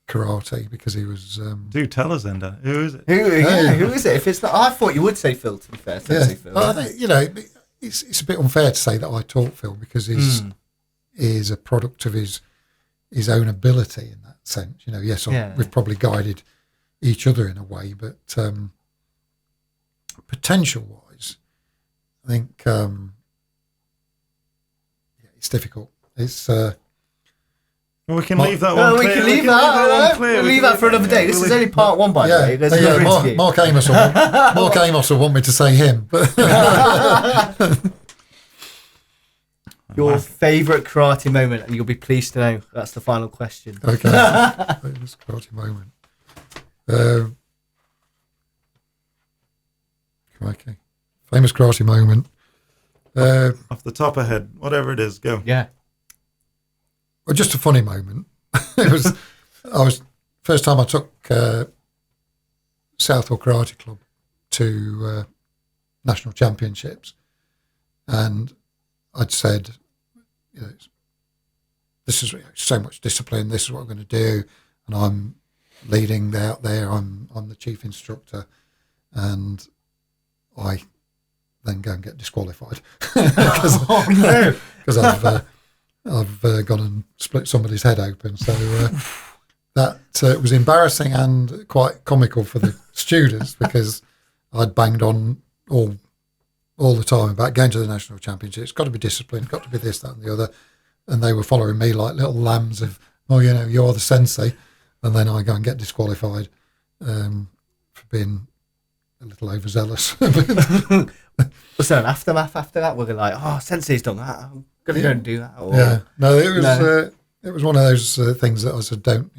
karate because he was. Do tell us, Enda. Who is it? Who is it? If it's not, I thought you would say Phil. To be fair, Phil. Well, I think, it's a bit unfair to say that I taught Phil because he is a product of his own ability in that sense. Yes, we've probably guided each other in a way, but potential-wise, I think it's difficult. It's well, we can leave that one. We can leave that. We'll leave that for another day. This is only part one, by the way. There's another interview. Mark Amos will want me to say him. But Your favourite karate moment, and you'll be pleased to know that's the final question. Okay, famous karate moment. Okay, famous karate moment. Off the top of head, whatever it is, go. Yeah. Well, just a funny moment. I was first time I took Southall Karate Club to national championships, and I'd said, this is so much discipline. This is what I'm going to do, and I'm leading out there. I'm the chief instructor, and I then go and get disqualified because I've gone and split somebody's head open. So that was embarrassing and quite comical for the students because I'd banged on all the time about going to the national championship. It's got to be disciplined, got to be this, that, and the other. And they were following me like little lambs of, you're the sensei. And then I go and get disqualified for being a little overzealous. Was there an aftermath after that? Were they like, "Oh, Sensei's done that. I'm gonna go and do that"? Or, yeah, no, it was one of those things that I said, don't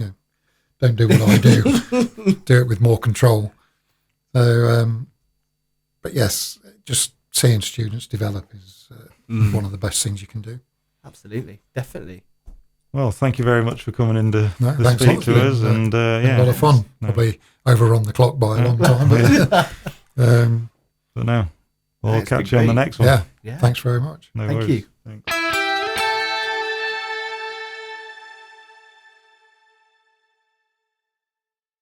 do what I do, do it with more control. So, but yes, just seeing students develop is one of the best things you can do. Absolutely, definitely. Well, thank you very much for coming in to Thanks speak to us, and a lot of fun. Probably overrun the clock by a long time, but no, we'll catch you on the next one. Yeah. Thanks very much. No Thank worries. you. Thanks.